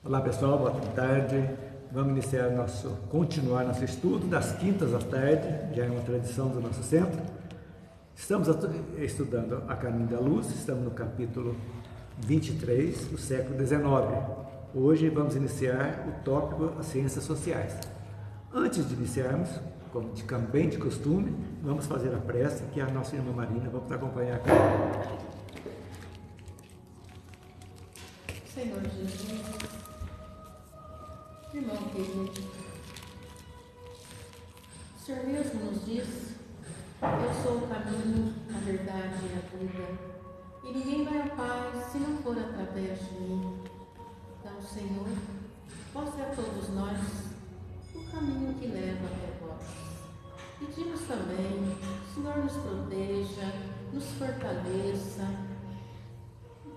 Olá pessoal, boa tarde. Vamos continuar nosso estudo das quintas à tarde, já é uma tradição do nosso centro. Estamos estudando A Caminho da Luz, estamos no capítulo 23 do século XIX. Hoje vamos iniciar o tópico As Ciências Sociais. Antes de iniciarmos, como bem de costume, vamos fazer a prece que a nossa irmã Marina vamos acompanhar aqui. Senhor Jesus, irmão querido, o Senhor mesmo nos diz: eu sou o caminho, a verdade e a vida, e ninguém vai ao Pai se não for através de mim. Então, Senhor, mostre a todos nós o caminho que leva até vós. Pedimos também que o Senhor nos proteja, nos fortaleça.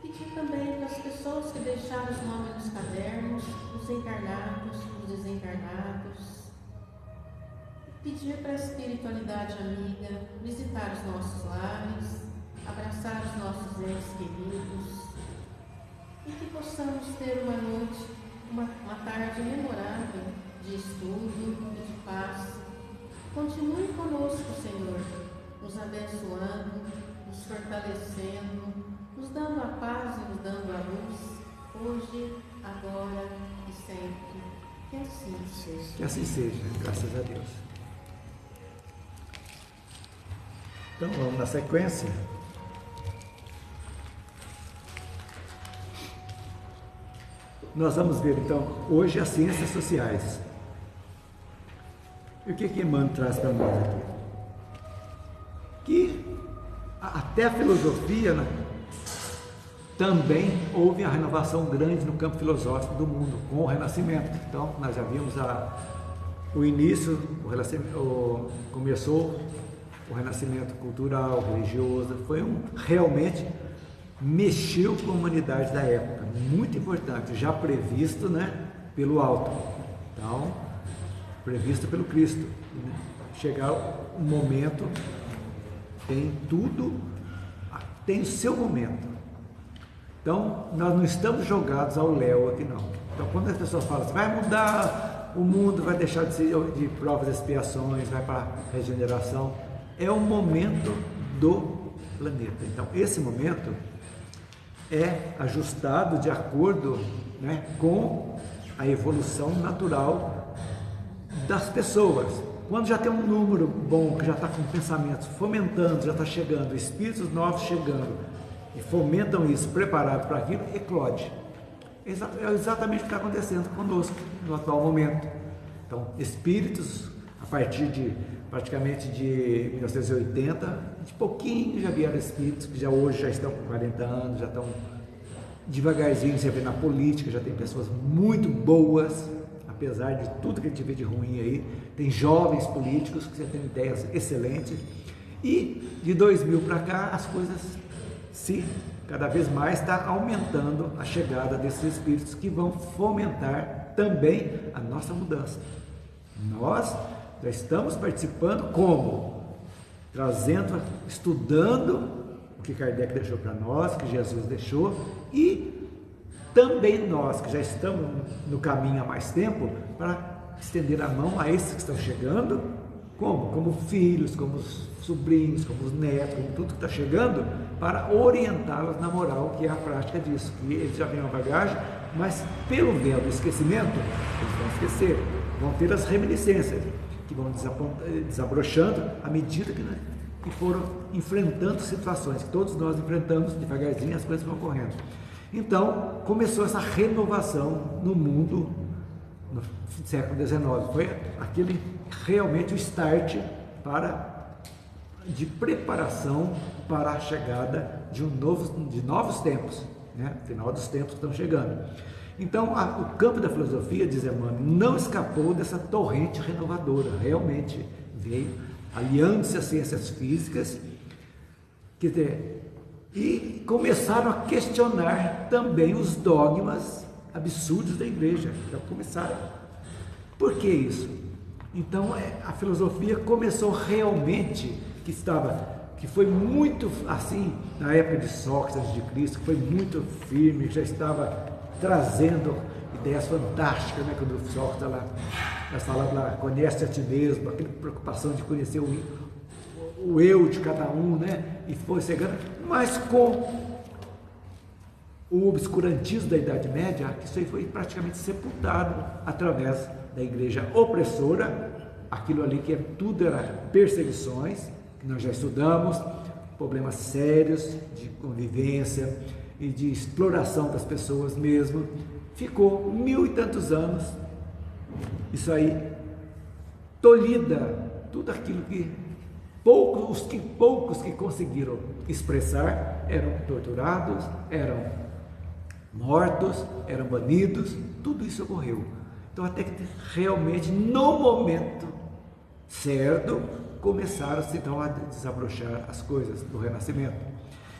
Pedir também para as pessoas que deixaram os nomes nos cadernos, os encarnados, os desencarnados. Pedir para a espiritualidade amiga visitar os nossos lares, abraçar os nossos entes queridos e que possamos ter uma noite, uma tarde memorável de estudo e de paz. Continue conosco, Senhor, nos abençoando, nos fortalecendo, nos dando a paz e nos dando a luz, hoje, agora e sempre. Que assim seja. Que assim seja, graças a Deus. Então vamos na sequência. Nós vamos ver então hoje as ciências sociais. E o que Emmanuel traz para nós aqui? Que até a filosofia, né, também houve a renovação grande no campo filosófico do mundo, com o Renascimento. Então, nós já vimos o início, começou o Renascimento cultural, religioso, realmente mexeu com a humanidade da época, muito importante, já previsto, né, pelo alto, então, previsto pelo Cristo. Né? Chegar um momento, tem o seu momento. Então, nós não estamos jogados ao léu aqui não. Então, quando as pessoas falam assim, vai mudar o mundo, vai deixar de ser de provas e expiações, vai para a regeneração, é o momento do planeta. Então, esse momento é ajustado de acordo, né, com a evolução natural das pessoas. Quando já tem um número bom, que já está com pensamentos fomentando, já está chegando, espíritos novos chegando, e fomentam isso, preparados para aquilo, eclode. É exatamente o que está acontecendo conosco no atual momento. Então, espíritos, a partir de praticamente de 1980, de pouquinho já vieram espíritos que hoje já estão com 40 anos, já estão devagarzinho, você vê na política, já tem pessoas muito boas, apesar de tudo que a gente vê de ruim aí, tem jovens políticos que têm ideias excelentes, e de 2000 para cá as coisas cada vez mais está aumentando a chegada desses espíritos que vão fomentar também a nossa mudança. Nós já estamos participando como? Estudando o que Kardec deixou para nós, que Jesus deixou, e também nós que já estamos no caminho há mais tempo, para estender a mão a esses que estão chegando, como filhos, como sobrinhos, como os netos, como tudo que está chegando, para orientá-los na moral, que é a prática disso, que eles já vêm uma bagagem, mas pelo véu do esquecimento, eles vão esquecer, vão ter as reminiscências, que vão desabrochando à medida que foram enfrentando situações, que todos nós enfrentamos devagarzinho, as coisas vão ocorrendo. Então, começou essa renovação no mundo no século XIX, foi aquele realmente o start de preparação para a chegada de novos tempos, né? Final dos tempos que estão chegando. Então, o campo da filosofia, diz Emmanuel, não escapou dessa torrente renovadora, realmente veio aliando-se às ciências físicas, e começaram a questionar também os dogmas absurdos da igreja. Então, começaram. Por que isso? Então, a filosofia começou realmente, que foi muito assim, na época de Sócrates, de Cristo, foi muito firme, já estava trazendo ideias fantásticas, né? Quando o Sócrates está lá, nós falamos lá, conhece a ti mesmo, aquela preocupação de conhecer o eu de cada um, né? E foi chegando, mas com o obscurantismo da Idade Média, isso aí foi praticamente sepultado através da igreja opressora, aquilo ali que tudo era perseguições, que nós já estudamos, problemas sérios de convivência e de exploração das pessoas mesmo. Ficou 1000 e tantos anos, isso aí, tolhida, tudo aquilo que poucos que conseguiram expressar eram torturados, eram mortos, eram banidos, tudo isso ocorreu. Então, até que realmente, no momento certo, começaram-se então a desabrochar as coisas do Renascimento.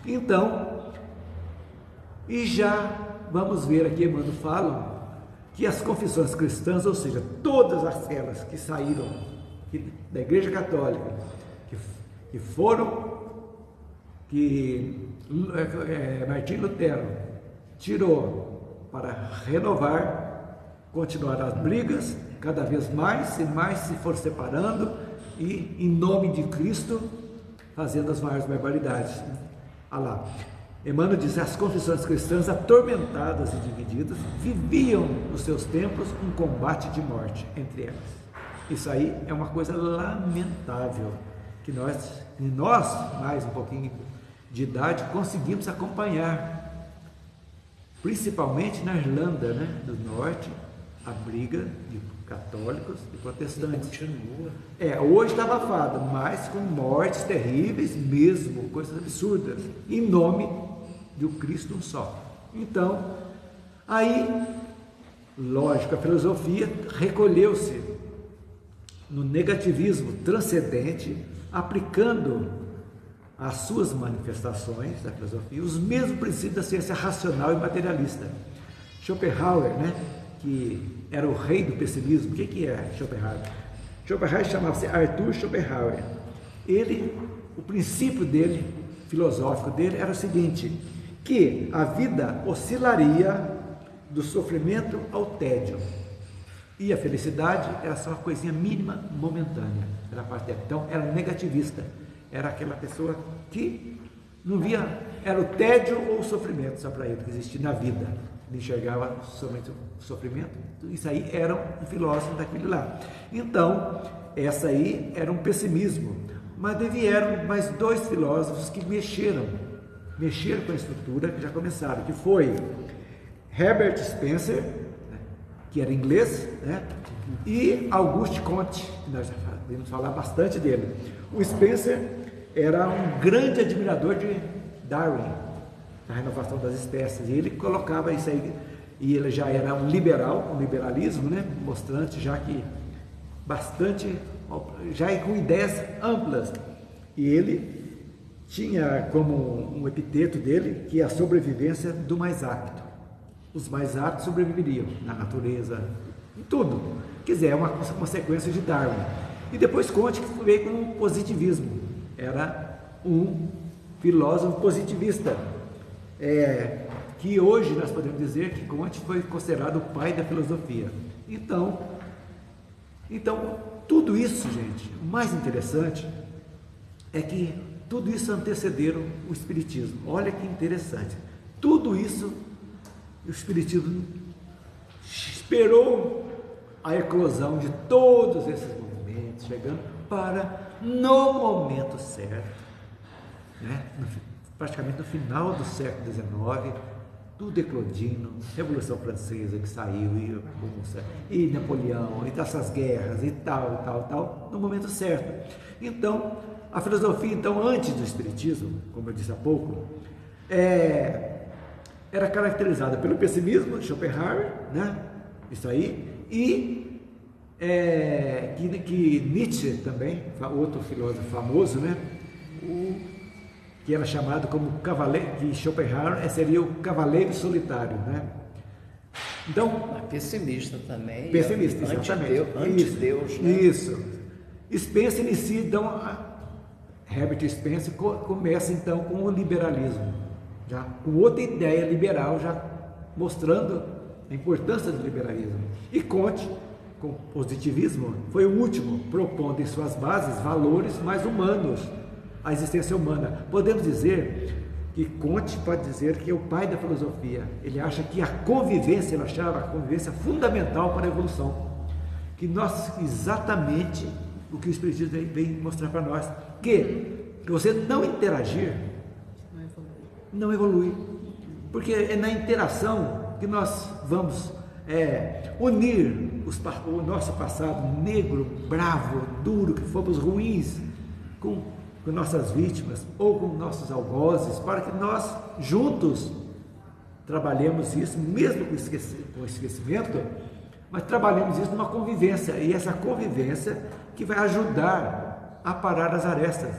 Então, e já vamos ver aqui, Emmanuel fala que as confissões cristãs, ou seja, todas aquelas que saíram da Igreja Católica, que Martim Lutero tirou para renovar, continuar as brigas, cada vez mais e mais se for separando e, em nome de Cristo, fazendo as maiores barbaridades. Olha lá, Emmanuel diz: as confissões cristãs, atormentadas e divididas, viviam nos seus tempos um combate de morte entre elas. Isso aí é uma coisa lamentável, que nós, mais um pouquinho de idade, conseguimos acompanhar, principalmente na Irlanda, né, do Norte, a briga de católicos e protestantes. Continua. Hoje está abafada, mas com mortes terríveis mesmo, coisas absurdas, em nome do Cristo um só. Então, aí, lógico, a filosofia recolheu-se no negativismo transcendente, aplicando às suas manifestações da filosofia os mesmos princípios da ciência racional e materialista. Schopenhauer, né, que era o rei do pessimismo. O que é Schopenhauer? Schopenhauer chamava-se Arthur Schopenhauer. O princípio dele, filosófico dele, era o seguinte: que a vida oscilaria do sofrimento ao tédio, e a felicidade era só uma coisinha mínima, momentânea. Era parte dela. Então, era negativista. Era aquela pessoa que não via, era o tédio ou o sofrimento só para ele que existia na vida. Ele enxergava somente o sofrimento. Isso aí era um filósofo daquele lá. Então, essa aí era um pessimismo. Mas vieram mais 2 filósofos que mexeram com a estrutura, que já começaram, que foi Herbert Spencer, que era inglês, né? E Auguste Comte, que nós já vimos falar bastante dele. O Spencer era um grande admirador de Darwin, a renovação das espécies, e ele colocava isso aí, e ele já era um liberalismo, né? Mostrante já que bastante, já com ideias amplas, e ele tinha como um epiteto dele que é a sobrevivência do mais apto. Os mais aptos sobreviveriam na natureza, em tudo. Quer dizer, é uma consequência de Darwin. E depois Comte, que veio com um positivismo. Era um filósofo positivista. Que hoje nós podemos dizer que Comte foi considerado o pai da filosofia. Então, tudo isso, gente, o mais interessante é que tudo isso antecederam o Espiritismo. Olha que interessante. Tudo isso, o Espiritismo esperou a eclosão de todos esses movimentos, chegando para, no momento certo, né? Praticamente no final do século XIX, tudo eclodindo, Revolução Francesa que saiu, e Napoleão, e essas guerras, e tal, no momento certo. Então, a filosofia, antes do Espiritismo, como eu disse há pouco, era caracterizada pelo pessimismo de Schopenhauer, né? Isso aí, e que Nietzsche também, outro filósofo famoso, né? Que era chamado como cavaleiro, que Schopenhauer seria o cavaleiro solitário, né? Então, pessimista também. Pessimista, exatamente. Anti-Deus, né? Isso. Spencer inicia, então, Herbert Spencer começa então com o liberalismo, já com outra ideia liberal, já mostrando a importância do liberalismo. E Comte, com o positivismo, foi o último, propondo em suas bases valores mais humanos, a existência humana. Podemos dizer que Comte pode dizer que é o pai da filosofia. Ele acha que a convivência, ele achava a convivência fundamental para a evolução. Que nós, exatamente o que o Espiritismo vem mostrar para nós, que você não interagir, não evolui. Porque é na interação que nós vamos unir o nosso passado negro, bravo, duro, que fomos ruins, com nossas vítimas ou com nossos algozes, para que nós juntos trabalhemos isso, mesmo com esquecimento, mas trabalhemos isso numa convivência, e essa convivência que vai ajudar a parar as arestas.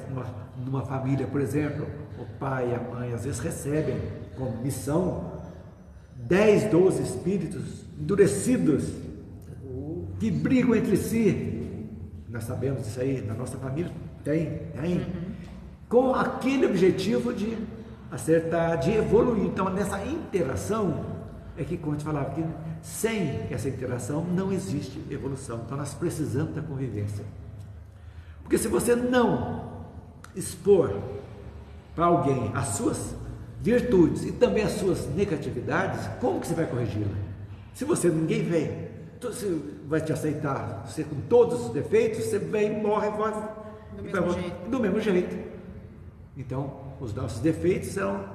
Numa família, por exemplo, o pai e a mãe às vezes recebem como missão 10, 12 espíritos endurecidos que brigam entre si. Nós sabemos isso aí, na nossa família tem, com aquele objetivo de acertar, de evoluir. Então, nessa interação é que Comte falava que sem essa interação não existe evolução. Então, nós precisamos da convivência. Porque se você não expor para alguém as suas virtudes e também as suas negatividades, como que você vai corrigi-la? Se ninguém vem, você vai te aceitar, você com todos os defeitos, você vem, morre, do mesmo jeito. Então, os nossos defeitos serão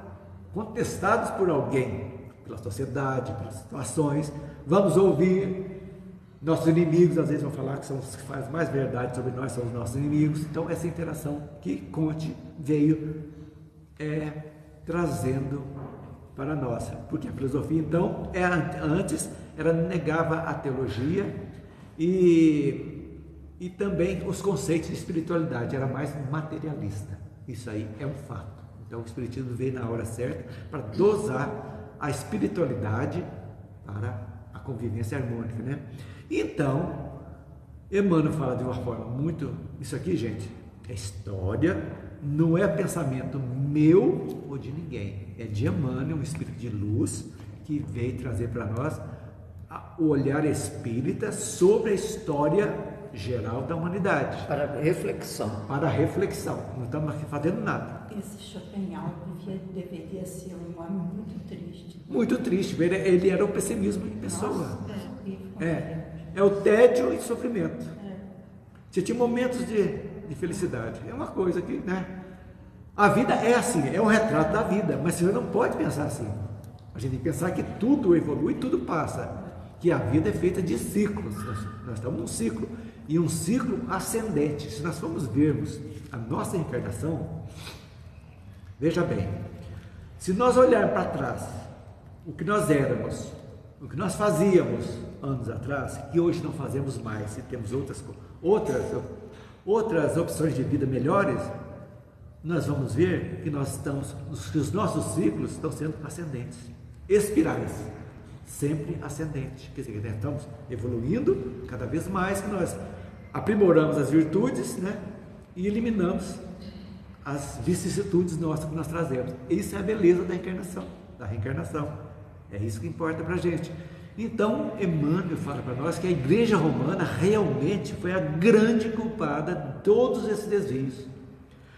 contestados por alguém, pela sociedade, pelas situações. Vamos ouvir nossos inimigos, às vezes vão falar que são os que fazem mais verdade sobre nós, são os nossos inimigos. Então, essa interação que Comte veio trazendo para nós, porque a filosofia, então, antes negava a teologia e também os conceitos de espiritualidade, era mais materialista. Isso aí é um fato. Então, o Espiritismo veio na hora certa para dosar a espiritualidade para a convivência harmônica, né? Então, Emmanuel fala de uma forma muito... Isso aqui, gente, é história, não é pensamento meu ou de ninguém. É de Emmanuel, um espírito de luz, que veio trazer para nós o olhar espírita sobre a história geral da humanidade. Para reflexão. Para reflexão. Não estamos aqui fazendo nada. Esse Schopenhauer deveria ser um homem muito triste. Muito triste. Ele era o pessimismo em pessoa. Nossa, é o tédio e sofrimento. Você tinha momentos de felicidade. É uma coisa que, né? A vida é assim, é um retrato da vida, mas você não pode pensar assim. A gente tem que pensar que tudo evolui, tudo passa. Que a vida é feita de ciclos. Nós estamos num ciclo. E um ciclo ascendente. Se nós formos vermos a nossa encarnação, veja bem, se nós olharmos para trás, o que nós éramos, o que nós fazíamos anos atrás, que hoje não fazemos mais, e temos outras opções de vida melhores, nós vamos ver que que os nossos ciclos estão sendo ascendentes, espirais, sempre ascendentes. Quer dizer, nós estamos evoluindo cada vez mais, que nós aprimoramos as virtudes, né? E eliminamos as vicissitudes nossas que nós trazemos. Isso é a beleza da encarnação, da reencarnação. É isso que importa para a gente. Então, Emmanuel fala para nós que a Igreja Romana realmente foi a grande culpada de todos esses desvios,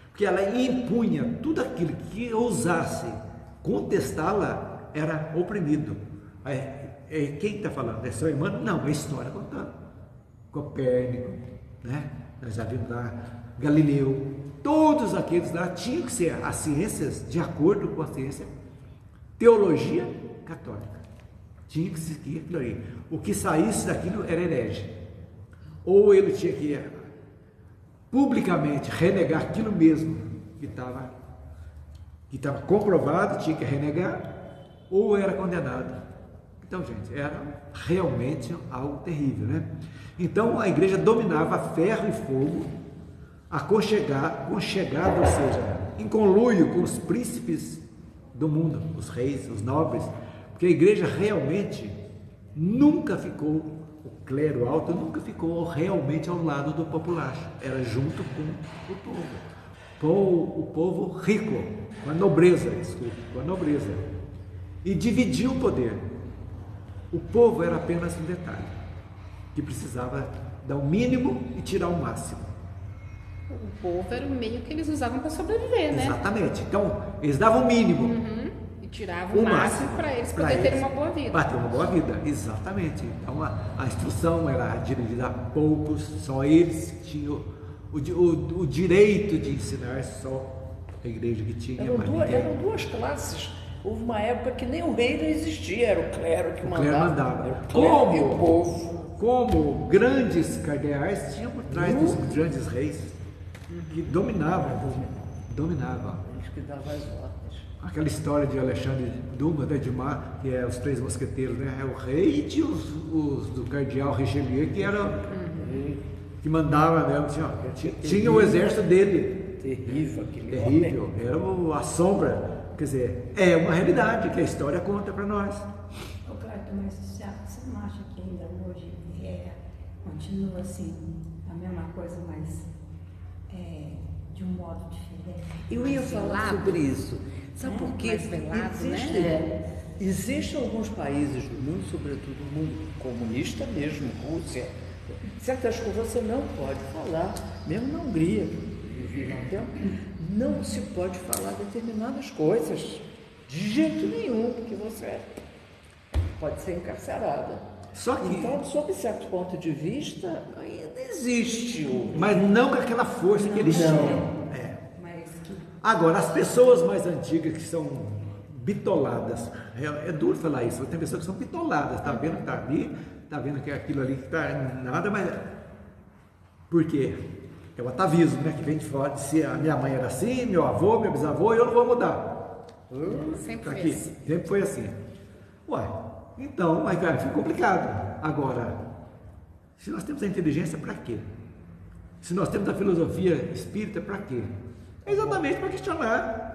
porque ela impunha tudo aquilo que ousasse contestá-la era oprimido. Quem está falando? É só Emmanuel? Não, é a história contando. Copérnico, né? Nós já vimos lá, Galileu, todos aqueles lá tinham que ser as ciências de acordo com a ciência, teologia católica. Tinha que seguir aquilo aí. O que saísse daquilo era herege. Ou ele tinha que publicamente renegar aquilo mesmo que estava comprovado, tinha que renegar, ou era condenado. Então, gente, era realmente algo terrível, né? Então, a igreja dominava a ferro e fogo, aconchegado, ou seja, em conluio com os príncipes do mundo, os reis, os nobres, porque a igreja realmente nunca ficou, o clero alto nunca ficou realmente ao lado do populacho, era junto com o povo rico, com a nobreza, e dividiu o poder. O povo era apenas um detalhe, que precisava dar o mínimo e tirar o máximo. O povo era o meio que eles usavam para sobreviver, né? Exatamente. Então, eles davam o mínimo. Uhum. E tiravam o máximo para eles poderem ter uma boa vida. Para ter uma boa vida, exatamente. Então, a instrução era dirigida a poucos, só eles que tinham o direito de ensinar, só a igreja que tinha. Eram duas classes. Houve uma época que nem o rei não existia, era o clero que mandava. Era o clero e o povo. Como grandes cardeais tinham por trás dos grandes reis, que dominavam. Eles que davam as ordens. Aquela história de Alexandre Dumas, de Dumas, que é os três mosqueteiros, né? É o rei e tinha os do cardeal Richelieu, que eram que mandava mesmo, tinha o exército dele. Terrível aquele Terrível, homem. era a sombra. Quer dizer, é uma realidade que a história conta para nós. Ô Cláudio, mas você não acha que ainda hoje continua assim, a mesma coisa, mas de um modo diferente? Eu ia falar sobre isso. Sabe por quê? Mais velado, Existem alguns países do mundo, sobretudo o mundo comunista mesmo, Rússia, certas coisas você não pode falar, mesmo na Hungria, que eu vivi há um tempo, não se pode falar determinadas coisas, de jeito nenhum, porque você pode ser encarcerada. Só que, então, sob certo ponto de vista, ainda existe o... mas não com aquela força que eles tinham. Agora, as pessoas mais antigas que são bitoladas, é duro falar isso, tem pessoas que são bitoladas, tá vendo que tá ali, tá vendo que é aquilo ali que tá nada, mas por quê? É o atavismo, né, que vem de fora, se a minha mãe era assim, meu avô, meu bisavô, eu não vou mudar. Sempre Tá foi aqui, assim. sempre foi assim. Ué, então, mas cara, fica complicado. Agora, se nós temos a inteligência, para quê? Se nós temos a filosofia espírita, para quê? É exatamente para questionar.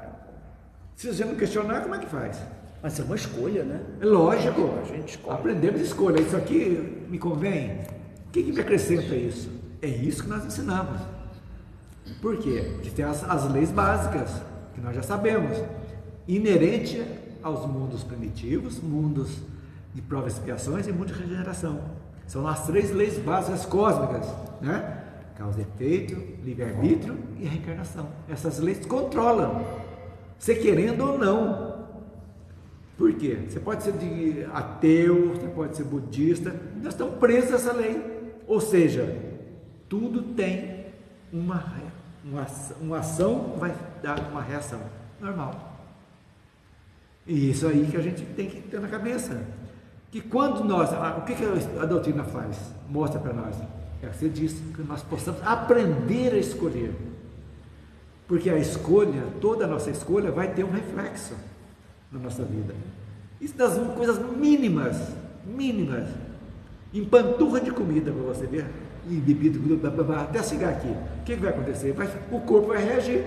Se você não questionar, como é que faz? Mas é uma escolha, né? É lógico. A gente escolhe. Aprendemos escolha. Isso aqui me convém? O que me acrescenta isso? É isso que nós ensinamos. Por quê? Porque tem as leis básicas, que nós já sabemos. Inerente aos mundos primitivos, mundos de provas e expiações e mundo de regeneração. São as três leis básicas cósmicas, né? Causa e efeito, livre-arbítrio e reencarnação. Essas leis controlam, você querendo ou não. Por quê? Você pode ser ateu, você pode ser budista, nós estamos presos a essa lei. Ou seja, tudo tem uma ação vai dar uma reação normal. E isso aí que a gente tem que ter na cabeça. Que quando nós, o que a doutrina faz? Mostra para nós. É que você diz que nós possamos aprender a escolher. Porque a escolha, toda a nossa escolha vai ter um reflexo na nossa vida. Isso das coisas mínimas, empanturra de comida para você ver, e bebida, até chegar aqui. O que vai acontecer? O corpo vai reagir.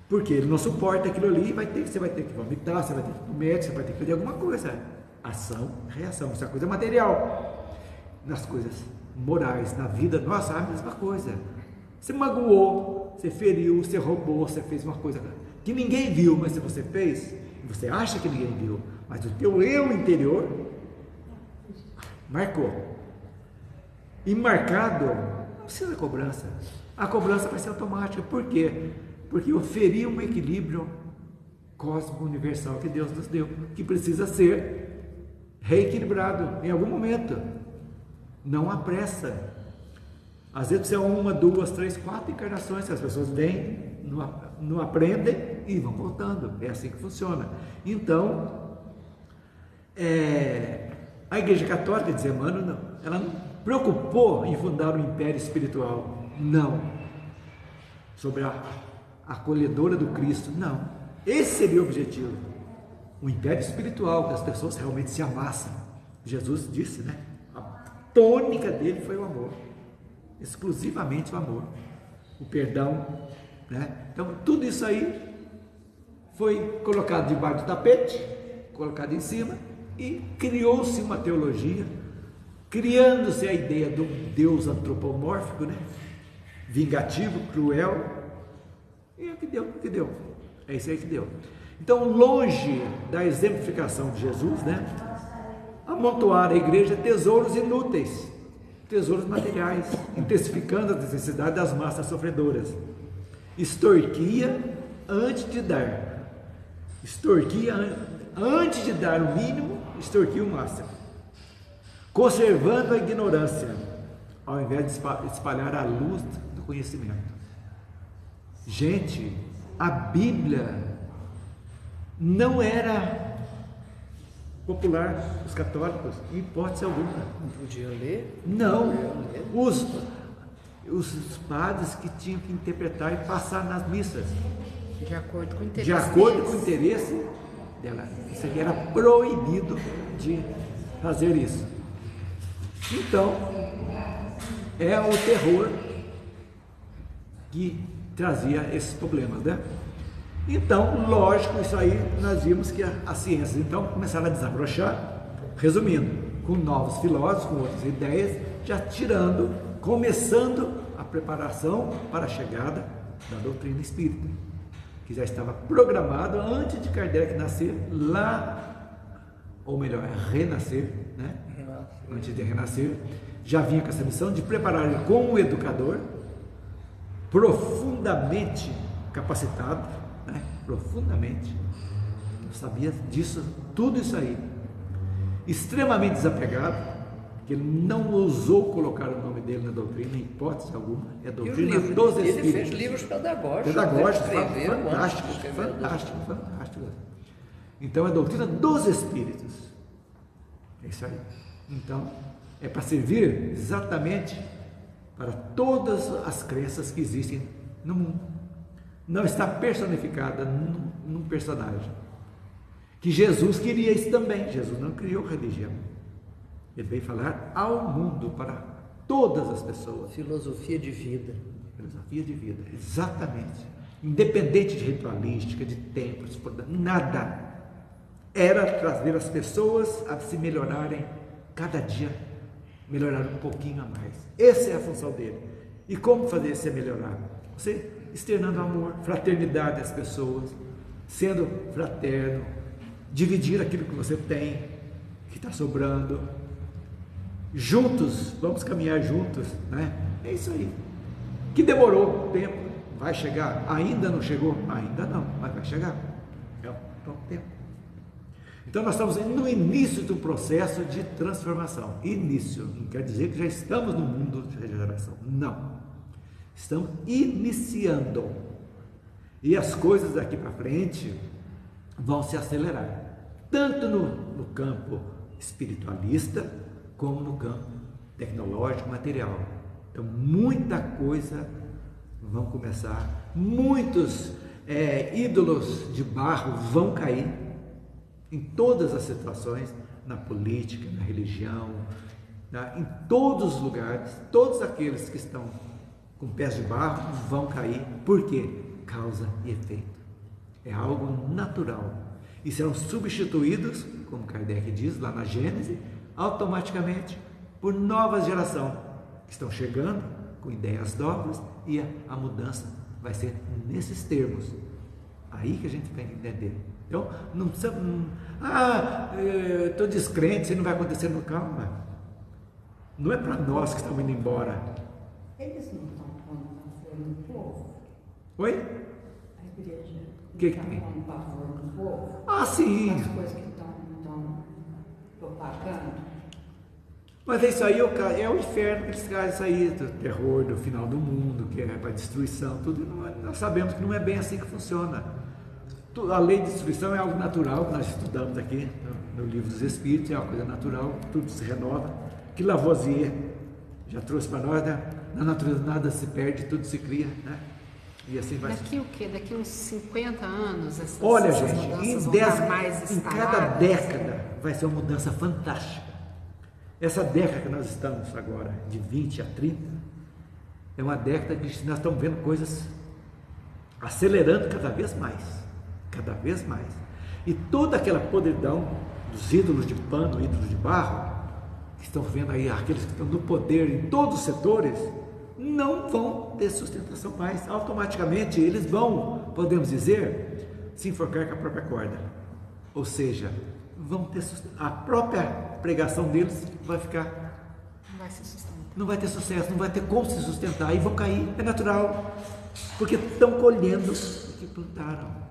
Porque ele não suporta aquilo ali, você vai ter que vomitar, você vai ter que ir no médico, você vai ter que fazer alguma coisa. Ação, reação, isso é coisa material. Nas coisas morais, na vida nossa, é a mesma coisa. Você magoou, você feriu, você roubou, você fez uma coisa que ninguém viu, mas se você fez, você acha que ninguém viu, mas o teu eu interior marcou. E marcado, não precisa de cobrança. A cobrança vai ser automática. Por quê? Porque eu feri um equilíbrio cósmico universal que Deus nos deu, que precisa ser reequilibrado em algum momento. Não há pressa. Às vezes é 1, 2, 3, 4 encarnações que as pessoas vêm, não aprendem e vão voltando. É assim que funciona. Então, a Igreja Católica de Emmanuel, não, ela não preocupou em fundar um império espiritual. Não. Sobre a acolhedora do Cristo. Não. Esse seria o objetivo. Um império espiritual, que as pessoas realmente se amassem. Jesus disse, né? A tônica dele foi o amor. Exclusivamente o amor. O perdão, né? Então, tudo isso aí foi colocado debaixo do tapete, colocado em cima, e criou-se uma teologia, criando-se a ideia do Deus antropomórfico, né? Vingativo, cruel, e é o que deu, é isso aí que deu. Então, longe da exemplificação de Jesus, né? amontoar a igreja tesouros inúteis, tesouros materiais, intensificando a necessidade das massas sofredoras. Extorquia antes de dar. Extorquia antes de dar o mínimo, extorquia o máximo. Conservando a ignorância, ao invés de espalhar a luz do conhecimento. Gente, a Bíblia não era popular os católicos, em hipótese alguma. Não podia ler? Não. Podia ler. Os padres que tinham que interpretar e passar nas missas. De acordo com o interesse. De acordo deles. com o interesse dela. Isso aqui era proibido de fazer isso. Então, é o terror que trazia esses problemas, né? Então, lógico, isso aí nós vimos que as ciências então começaram a desabrochar, resumindo, com novos filósofos, com outras ideias, já começando a preparação para a chegada da doutrina espírita, que já estava programado antes de Kardec nascer lá, ou melhor, renascer, né? Antes de renascer, já vinha com essa missão de preparar ele como um educador profundamente capacitado, né? Profundamente, eu sabia disso, tudo isso aí, extremamente desapegado, que ele não ousou colocar o nome dele na doutrina, em hipótese alguma, é a doutrina dos Espíritos. Ele fez livros pedagógicos, fantástico. Então é a doutrina dos Espíritos, é isso aí. Então é para servir exatamente para todas as crenças que existem no mundo. Não está personificada num personagem. Que Jesus queria isso também. Jesus não criou religião. Ele veio falar ao mundo, para todas as pessoas. Filosofia de vida. Filosofia de vida, exatamente. Independente de ritualística, de templos, nada. Era trazer as pessoas a se melhorarem cada dia, melhorar um pouquinho a mais. Essa é a função dele. E como fazer isso melhorar? Você externando amor, fraternidade às pessoas, sendo fraterno, dividir aquilo que você tem, que está sobrando, juntos, vamos caminhar juntos, né? É isso aí. Que demorou tempo, vai chegar? Ainda não chegou? Ainda não, mas vai chegar. É um tempo. Então nós estamos no início do processo de transformação. Início, não quer dizer que já estamos no mundo de regeneração. Não. Estamos iniciando. E as coisas daqui para frente vão se acelerar. Tanto no campo espiritualista, como no campo tecnológico, material. Então muita coisa vão começar. Muitos ídolos de barro vão cair. Em todas as situações, na política, na religião, em todos os lugares, todos aqueles que estão com pés de barro vão cair. Por quê? Causa e efeito. É algo natural. E serão substituídos, como Kardec diz lá na Gênese, automaticamente por nova geração, que estão chegando com ideias novas, e a mudança vai ser nesses termos. Aí que a gente tem que entender. Então, não precisa, estou descrente, isso não vai acontecer no calma. Não é para nós que estamos indo embora. Eles não estão pondo pavor no povo? Oi? A igreja Que está tem? pondo pavor no povo? Ah, sim. As coisas que estão propagando. Mas isso aí é o inferno que eles trazem, isso aí, do terror, do final do mundo, que é para destruição, tudo. Nós sabemos que não é bem assim que funciona. A lei de destruição é algo natural, que nós estudamos aqui no Livro dos Espíritos, é uma coisa natural, tudo se renova, que Lavoisier já trouxe para nós, né? Na natureza nada se perde, tudo se cria, né? E assim vai. Daqui o quê? Daqui uns 50 anos, essas gente, mudanças vão estar mais em cada instaladas. década vai ser uma mudança fantástica. Essa década que nós estamos agora, de 20 a 30, é uma década que nós estamos vendo coisas acelerando cada vez mais. Cada vez mais. E toda aquela podridão dos ídolos de pano, ídolos de barro, que estão vendo aí, aqueles que estão no poder em todos os setores, não vão ter sustentação mais. Automaticamente eles vão, podemos dizer, se enforcar com a própria corda. Ou seja, vão ter a própria pregação deles vai ficar, Não vai se sustentar. não vai ter sucesso, não vai ter como se sustentar e vão cair, é natural, porque estão colhendo o que plantaram.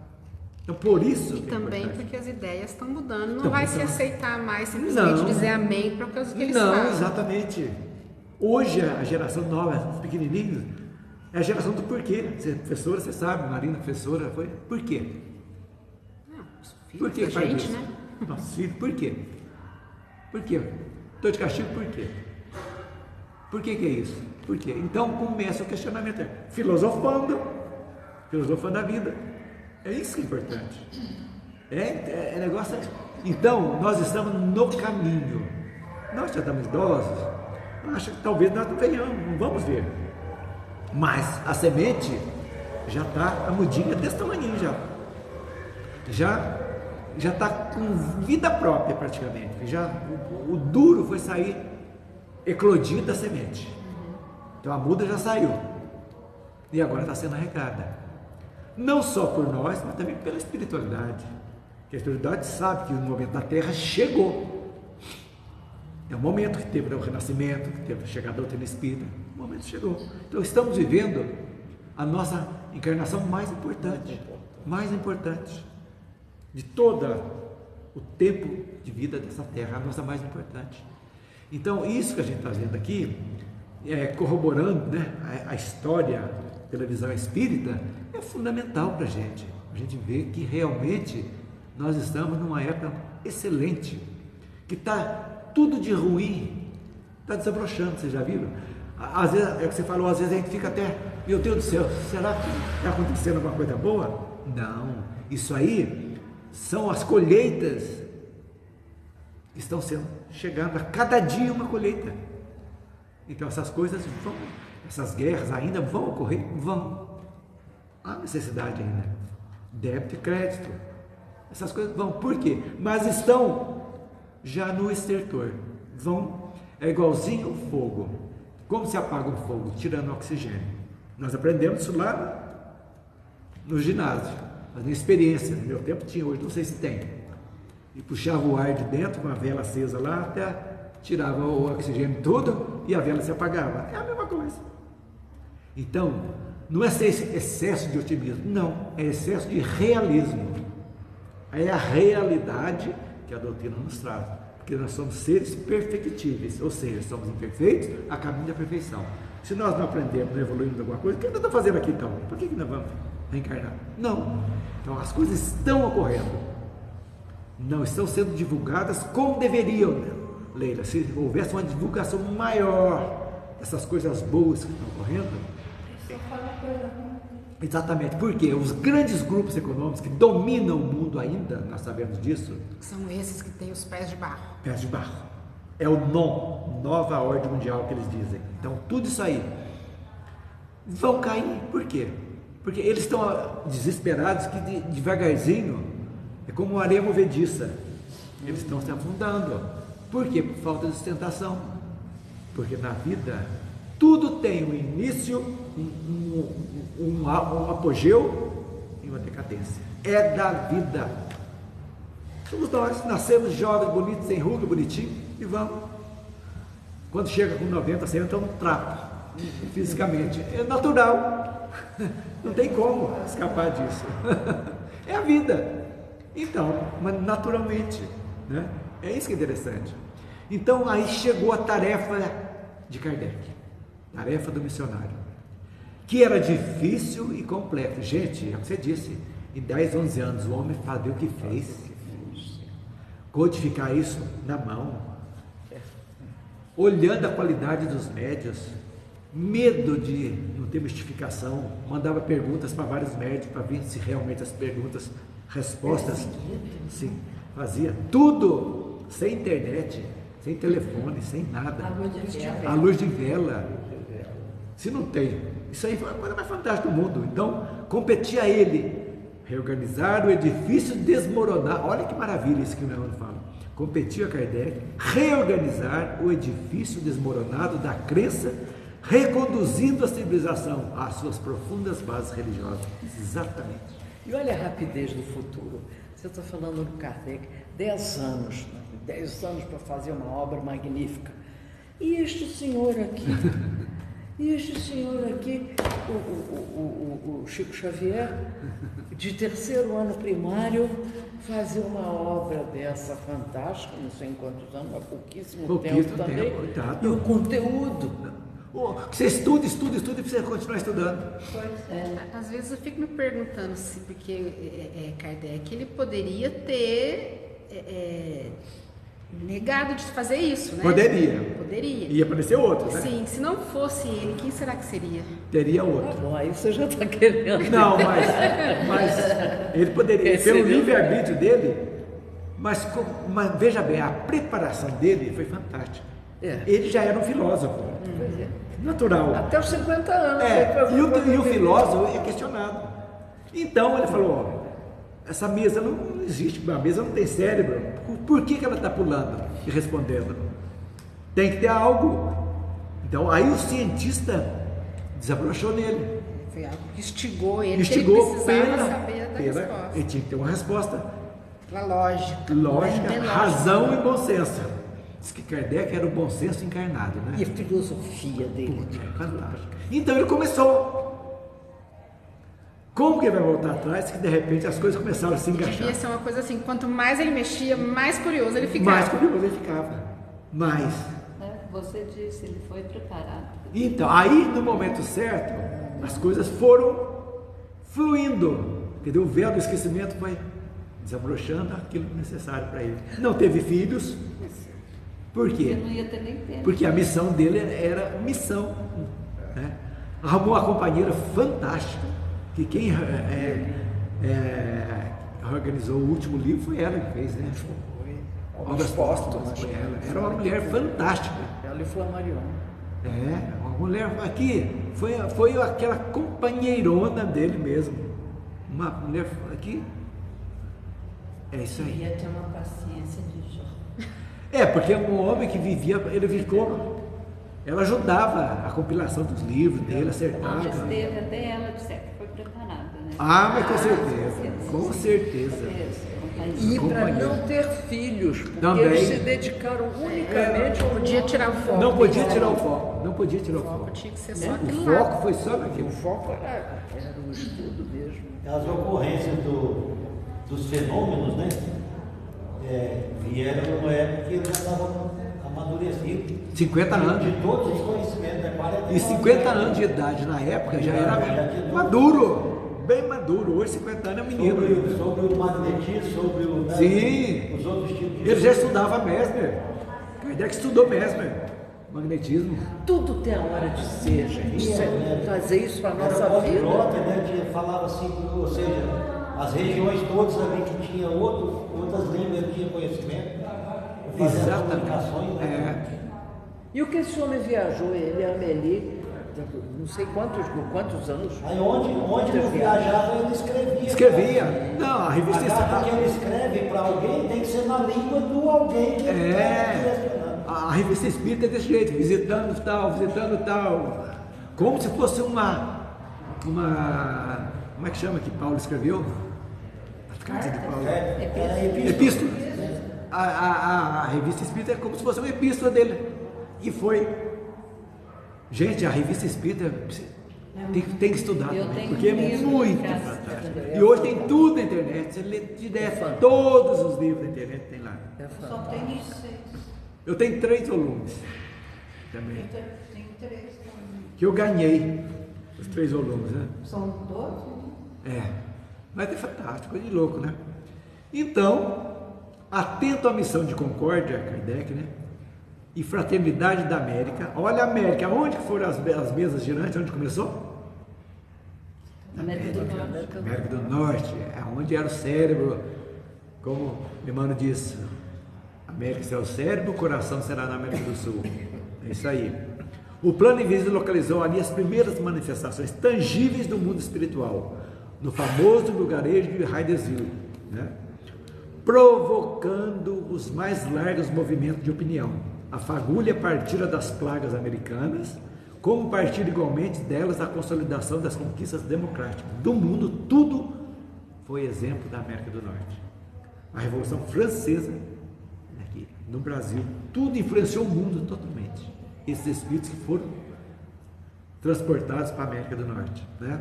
Então, por isso E que é também importante. porque as ideias estão mudando, não Estão vai se mudando. aceitar mais simplesmente Não. dizer amém para coisas que eles Não, falam. exatamente. Hoje a geração nova, os pequenininhos, é a geração do porquê. Você é professora, você sabe, Marina, professora, foi por quê? Não, os Por filhos que da faz gente, isso? né? Nossos filhos, por quê? Por quê? Estou de castigo, por quê? Por que é isso? Por quê? Então começa o questionamento, filosofando a vida. É isso que é importante. É negócio. Então, nós estamos no caminho. Nós já estamos idosos, acho que talvez nós não venhamos, não vamos ver. Mas a semente já está, a mudinha desse tamanho já está com vida própria praticamente. O duro foi sair eclodido da semente. Então a muda já saiu. E agora está sendo regada. Não só por nós, mas também pela espiritualidade. Porque a espiritualidade sabe que o momento da Terra chegou. É o momento que teve o renascimento, que teve a chegada da doutrina espírita. O momento chegou. Então estamos vivendo a nossa encarnação mais importante de todo o tempo de vida dessa Terra, a nossa mais importante. Então isso que a gente está vendo aqui, corroborando, né, a história pela visão espírita, é fundamental para a gente ver que realmente nós estamos numa época excelente, que está tudo de ruim, está desabrochando, vocês já viram? Às vezes, é o que você falou, às vezes a gente fica até, meu Deus do céu, será que está acontecendo alguma coisa boa? Não, isso aí são as colheitas que estão chegando a cada dia uma colheita. Então essas coisas vão, essas guerras ainda vão ocorrer, vão. Há necessidade ainda, débito e crédito, essas coisas vão, por quê? Mas estão já no estertor, é igualzinho o fogo. Como se apaga um fogo? Tirando oxigênio. Nós aprendemos isso lá no ginásio, mas na experiência, no meu tempo tinha, hoje não sei se tem. E puxava o ar de dentro com a vela acesa lá, até tirava o oxigênio todo e a vela se apagava. É a mesma coisa. Então, não é esse excesso de otimismo, não, é excesso de realismo. É a realidade que a doutrina nos traz, porque nós somos seres perfectíveis, ou seja, somos imperfeitos a caminho da perfeição. Se nós não aprendermos, não evoluímos alguma coisa, o que nós estamos fazendo aqui então? Por que nós vamos reencarnar? Não. Então as coisas estão ocorrendo, não estão sendo divulgadas como deveriam, Leila. Se houvesse uma divulgação maior dessas coisas boas que estão ocorrendo. Só fala coisa ruim. Exatamente, porque os grandes grupos econômicos que dominam o mundo ainda, nós sabemos disso. São esses que têm os pés de barro. Pés de barro. É o nova ordem mundial que eles dizem. Então, tudo isso aí vão cair. Por quê? Porque eles estão desesperados que devagarzinho, é como areia movediça. Eles estão se afundando. Por quê? Por falta de sustentação. Porque na vida, tudo tem um início, um apogeu e uma decadência. É da vida. Somos nós, nascemos jovens, bonitos, sem ruga, bonitinho, e vamos. Quando chega com 90, 100, então um trapo, fisicamente. É natural. Não tem como escapar disso. É a vida. Então, mas naturalmente, né? É isso que é interessante. Então, aí chegou a tarefa de Kardec, tarefa do missionário, que era difícil e complexa. Gente, é o que você disse, em 10, 11 anos, o homem fazer o que fez, codificar isso na mão, olhando a qualidade dos médios, medo de não ter mistificação, mandava perguntas para vários médios para ver se realmente as perguntas, respostas, sim, fazia tudo sem internet, sem telefone, sem nada, a luz de vela. Se não tem, isso aí foi a coisa mais fantástica do mundo. Então, competia a ele reorganizar o edifício, desmoronar. Olha que maravilha isso que o Leandro fala. Competia a Kardec reorganizar o edifício desmoronado da crença, reconduzindo a civilização às suas profundas bases religiosas. Exatamente. E olha a rapidez do futuro. Você está falando do Kardec, 10 anos, 10 anos para fazer uma obra magnífica. E este senhor aqui, o Chico Xavier, de terceiro ano primário, fazer uma obra dessa fantástica, não sei em quantos anos, há pouquíssimo tempo também, e o conteúdo. Você estuda e precisa continuar estudando. Às vezes eu fico me perguntando se, porque Kardec, ele poderia ter negado de fazer isso, né? Poderia. Ia aparecer outro, né? Sim, se não fosse ele, quem será que seria? Teria outro. Tá bom, aí você já está querendo. Não, mas ele poderia, pelo livre-arbítrio dele, mas veja bem, a preparação dele foi fantástica. Ele já era um filósofo. Natural. Até os 50 anos. E o filósofo é questionado. Então ele falou, essa mesa não existe, a mesa não tem cérebro. Por que ela está pulando e respondendo? Tem que ter algo. Então aí o cientista desabrochou nele. Foi algo que instigou ele, Instigou que ele precisava saber da resposta. Ele tinha que ter uma resposta. Pela lógica. Razão e bom senso. Diz que Kardec era o bom senso encarnado, né? E a filosofia dele. Fantástico. Então ele começou. Como que ele vai voltar atrás? Que de repente as coisas começaram a se encaixar. Devia ser uma coisa assim, quanto mais ele mexia, mais curioso ele ficava. Mais curioso ele ficava. Mais. Você disse, ele foi preparado. Então, aí no momento certo, as coisas foram fluindo. Entendeu? O véu do esquecimento foi desabrochando aquilo necessário para ele. Não teve filhos. Por quê? Ele não ia ter nem tempo. Porque a missão dele era missão. Né? Arrumou uma companheira fantástica, que quem organizou o último livro foi ela que fez, né? Obras Póstumas. Foi ela. Era uma mulher fantástica. Ela e Flammarion. Uma mulher aqui, foi aquela companheirona dele mesmo. Uma mulher aqui. É isso aí. Ia ter uma paciência de Jó. Porque um homem que vivia, ele ficou. Ela ajudava a compilação dos livros dele, acertava. Antes teve até ela disser que foi preparada, né? Mas com certeza. Com certeza. E para não ter filhos, porque também. Eles se dedicaram unicamente ao Podia tirar o foco. Não podia tirar o foco. Não podia tirar o foco. Tinha que ser só O aquilo lá. foco foi só naquilo. O foco era o estudo mesmo. As ocorrências dos fenômenos, né? Vieram numa época que eles já estavam amadurecidos. 50 anos. De todos os conhecimentos, né? 40 E 50 anos de idade na época já era maduro. Bem maduro. Hoje 50 anos é menino. Sobre o magnetismo, sobre Sim. os outros tipos de... Ele já estudava Mesmer. Kardec estudou Mesmer. Magnetismo. Tudo tem a hora de ser, gente. Fazer isso para a nossa vida. Né, que falava assim, ou seja, as regiões todas ali que tinham outras línguas, tinham conhecimento. Exatamente. Né? E o que esse homem viajou, ele e a Amélie, não sei quantos anos. Aí onde ele viajava, ele escrevia. Escrevia. Não, a revista A carta que ele escreve para alguém tem que ser na língua do alguém que ele está. A revista espírita é desse jeito, visitando tal. Como se fosse uma como é que chama que Paulo escreveu? As cartas de Paulo. Epístola. A revista espírita é como se fosse uma epístola dele. E foi. Gente, a revista espírita tem que estudar também, porque é muito fantástico. E hoje tem tudo na internet. Você lê direto, todos os livros da internet tem lá. Só tem 6. Eu tenho 3 volumes também, Tem 3 também. que eu ganhei, os 3 volumes, né? São 12? Mas é fantástico, coisa de louco, né? Então, atento à missão de concórdia, Kardec, né? E fraternidade da América. Olha a América, onde foram as mesas girantes, onde começou? América do Norte. América do Norte, onde era o cérebro, como Emmanuel diz, América será o cérebro, o coração será na América do Sul. É isso aí. O plano invisível localizou ali as primeiras manifestações tangíveis do mundo espiritual, no famoso lugarejo de Hydesville, né? Provocando os mais largos movimentos de opinião. A fagulha partira das plagas americanas, como partira igualmente delas a consolidação das conquistas democráticas. Do mundo, tudo foi exemplo da América do Norte. a Revolução Francesa, aqui no Brasil, tudo influenciou o mundo totalmente. Esses espíritos que foram transportados para a América do Norte, né?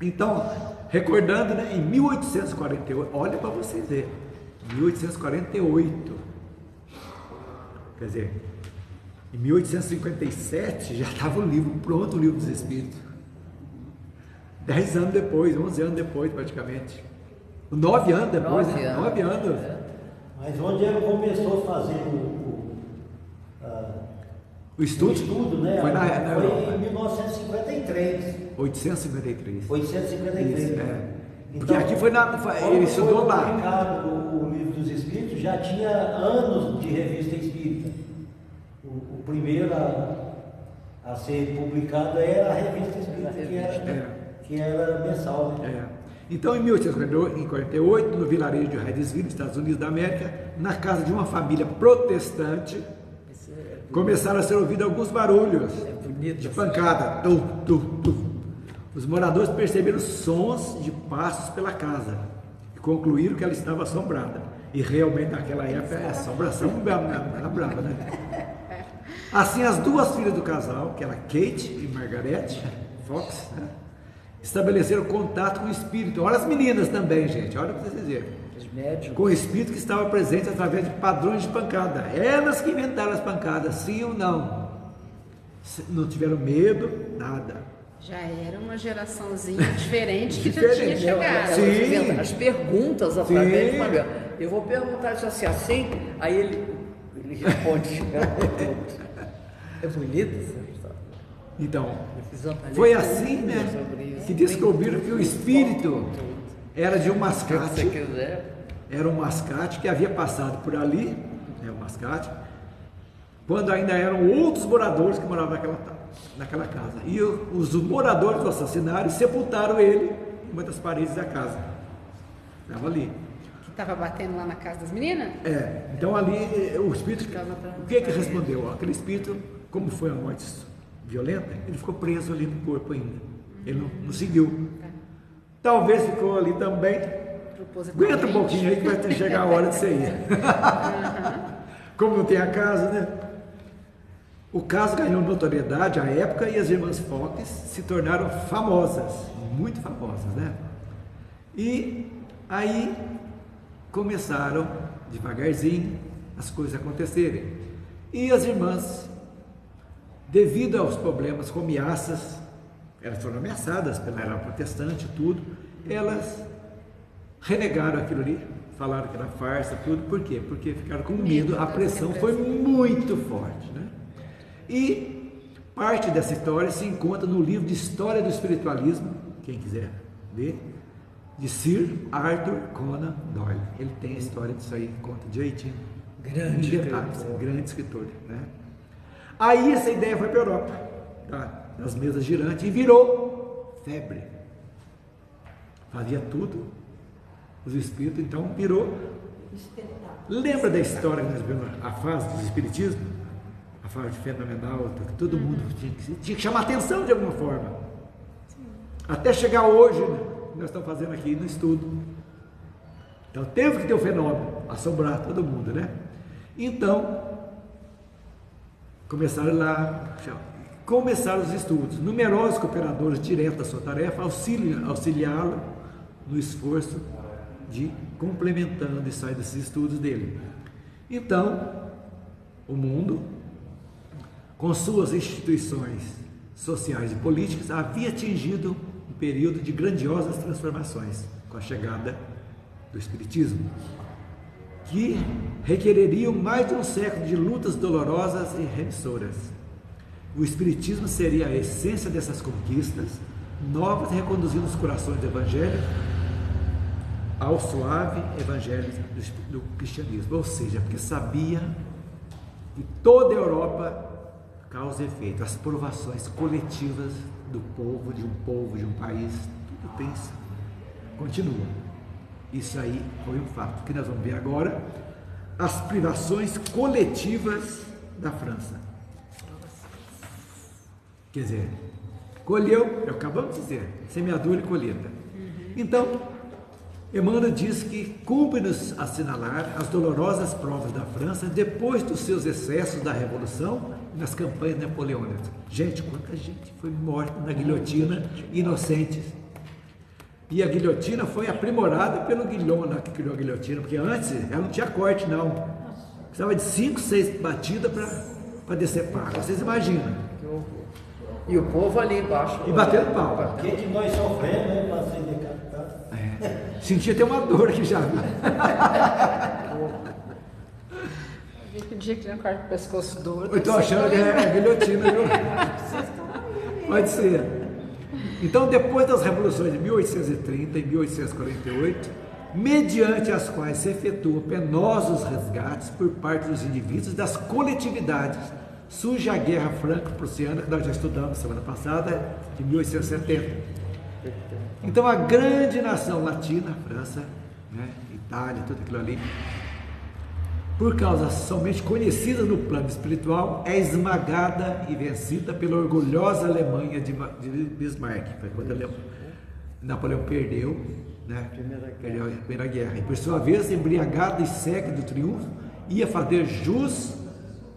Então, recordando, né, em 1848, olha para vocês verem, 1848, quer dizer, em 1857 já estava o livro pronto, o Livro dos Espíritos. 10 anos depois, 11 anos depois praticamente. 9 anos depois, 9 anos. Mas onde ele começou a fazer o estudo, né? Foi na Europa. Em 1953. 853. 853. Isso, Então, porque aqui ele estudou lá. Quando foi publicado o Livro dos Espíritos, já tinha anos de revista espírita. O primeiro a ser publicado era a revista espírita, que era mensal, né? Então, em 1848, no vilarejo de Hydesville, Estados Unidos da América, na casa de uma família protestante, começaram a ser ouvidos alguns barulhos de pancada. Tum, tum, tum. Os moradores perceberam sons de passos pela casa e concluíram que ela estava assombrada. E realmente, naquela época, a assombração era brava, né? Assim, as duas filhas do casal, que era Kate e Margaret Fox, né, estabeleceram contato com o espírito. Olha as meninas também, gente, olha para vocês verem. Com o espírito que estava presente através de padrões de pancada. Elas que inventaram as pancadas, sim ou não? Não tiveram medo, nada. Já era uma geraçãozinha diferente que já tinha chegado. Sim. As perguntas através de Manuel. Eu vou perguntar isso assim, aí ele responde. É bonito essa história. Então, foi assim, né, que descobriram que o espírito era de um mascate. Era um mascate que havia passado por ali, né, o mascate, quando ainda eram outros moradores que moravam naquela casa. E os moradores o assassinaram e sepultaram ele em uma das paredes da casa. Estava ali. Que estava batendo lá na casa das meninas? Então ali o espírito, o que respondeu? Aquele espírito, como foi a morte violenta, ele ficou preso ali no corpo ainda. Ele não seguiu. Talvez ficou ali também. Aguenta um pouquinho aí que vai chegar a hora de você ir. Como não tem a casa, né? O caso ganhou notoriedade à época e as irmãs Fox se tornaram famosas, muito famosas, né? E aí começaram devagarzinho as coisas acontecerem. E as irmãs, devido aos problemas com ameaças, elas foram ameaçadas pela era protestante e tudo, elas renegaram aquilo ali, falaram que era farsa, tudo. Por quê? Porque ficaram com medo, a pressão foi muito forte, né? E parte dessa história se encontra no livro de História do Espiritualismo, quem quiser ver, de Sir Arthur Conan Doyle. Ele tem a história disso aí, conta direitinho. Grande escritor, né? Aí essa ideia foi para a Europa, tá? Nas mesas girantes, e virou febre. Fazia tudo. Os espíritos, então, virou. Lembra da história que nós vimos, a fase do espiritismo? A fase fenomenal, que todo mundo tinha que chamar atenção de alguma forma. Até chegar hoje, né, que nós estamos fazendo aqui no estudo. Então, teve que ter o fenômeno, assombrar todo mundo, né? Então, começaram os estudos. Numerosos cooperadores diretos da sua tarefa auxiliá-lo no esforço de complementando e sair desses estudos dele. Então, o mundo, com suas instituições sociais e políticas, havia atingido um período de grandiosas transformações com a chegada do Espiritismo, que requereriam mais de um século de lutas dolorosas e remissoras. O Espiritismo seria a essência dessas conquistas, novas, reconduzindo os corações do Evangelho ao suave Evangelho do cristianismo, ou seja, porque sabia que toda a Europa causa e efeito, as provações coletivas do povo, de um país, tudo tem isso, continua. Isso aí foi um fato. O que nós vamos ver agora? As privações coletivas da França. Quer dizer, colheu, acabamos de dizer, semeadura e colheita. Então, Emmanuel diz que cumpre-nos assinalar as dolorosas provas da França depois dos seus excessos da Revolução e nas campanhas napoleônicas. Gente, quanta gente foi morta na guilhotina, inocentes. E a guilhotina foi aprimorada pelo Guillaume lá que criou a guilhotina, porque antes ela não tinha corte, não. Precisava de 5, 6 batidas para decepar. Vocês imaginam. E o povo ali embaixo. E batendo pau. Quem de nós sofrendo, né, para ser decapitado? Sentia até uma dor que já. Eu vi que o dia que tinha um corte do pescoço duro. Eu estou achando que é guilhotina, viu? Pode ser. Então, depois das revoluções de 1830 e 1848, mediante as quais se efetuam penosos resgates por parte dos indivíduos das coletividades, surge a Guerra Franco-Prussiana, que nós já estudamos semana passada, de 1870. Então, a grande nação latina, França, né, Itália, tudo aquilo ali, por causa somente conhecida no plano espiritual, é esmagada e vencida pela orgulhosa Alemanha de Bismarck. Foi quando Napoleão perdeu, né, perdeu a Primeira Guerra. E por sua vez, embriagado e cego do triunfo, ia fazer jus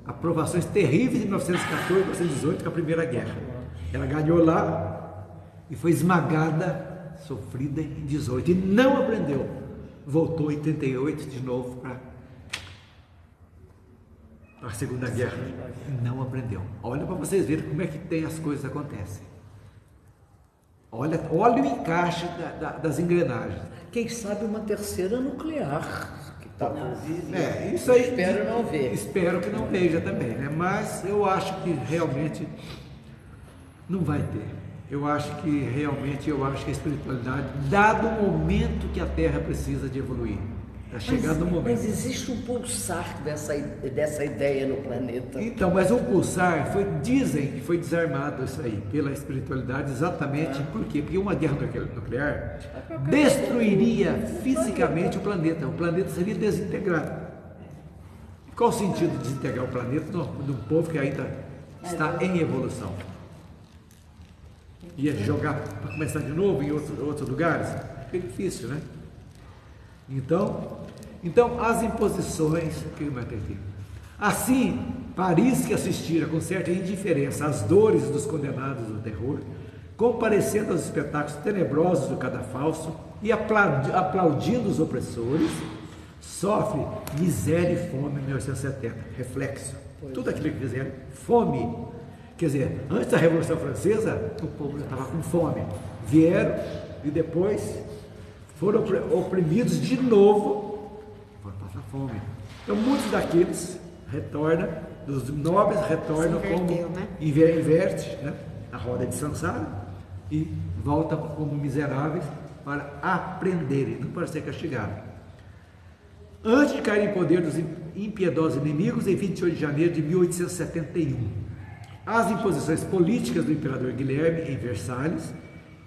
a provações terríveis de 1914 e 1918 com a Primeira Guerra. Ela ganhou lá e foi esmagada, sofrida em 18 e não aprendeu. Voltou em 38 de novo para a Segunda Guerra e não aprendeu. Olha para vocês verem como é que tem as coisas acontecem. Olha o encaixe das engrenagens. Quem sabe uma terceira nuclear. Que tá por vir. Isso aí. Espero não ver. Espero que não veja também, né? Mas eu acho que realmente não vai ter. Eu acho que a espiritualidade, dado o momento que a Terra precisa de evoluir, está chegando o momento. Mas existe um pulsar dessa ideia no planeta. Então, mas o pulsar dizem que foi desarmado isso aí pela espiritualidade, exatamente por quê? Porque uma guerra nuclear destruiria fisicamente o planeta seria desintegrado. Qual o sentido de desintegrar o planeta de um povo que ainda está em evolução? Ia jogar para começar de novo em outros lugares? Fica difícil, né? Então as imposições, que vai ter aqui? Assim, Paris, que assistira com certa indiferença às dores dos condenados do terror, comparecendo aos espetáculos tenebrosos do cadafalso e aplaudindo os opressores, sofre miséria e fome em 1870. Reflexo. Tudo aquilo que fizeram, fome. Quer dizer, antes da Revolução Francesa, o povo já estava com fome. Vieram e depois foram oprimidos de novo, foram passar fome. Então, muitos daqueles retornam, dos nobres retornam como inverte, né, a roda de Sansara e voltam como miseráveis para aprenderem, não para ser castigados. Antes de cair em poder dos impiedosos inimigos, em 28 de janeiro de 1871, as imposições políticas do imperador Guilherme em Versalhes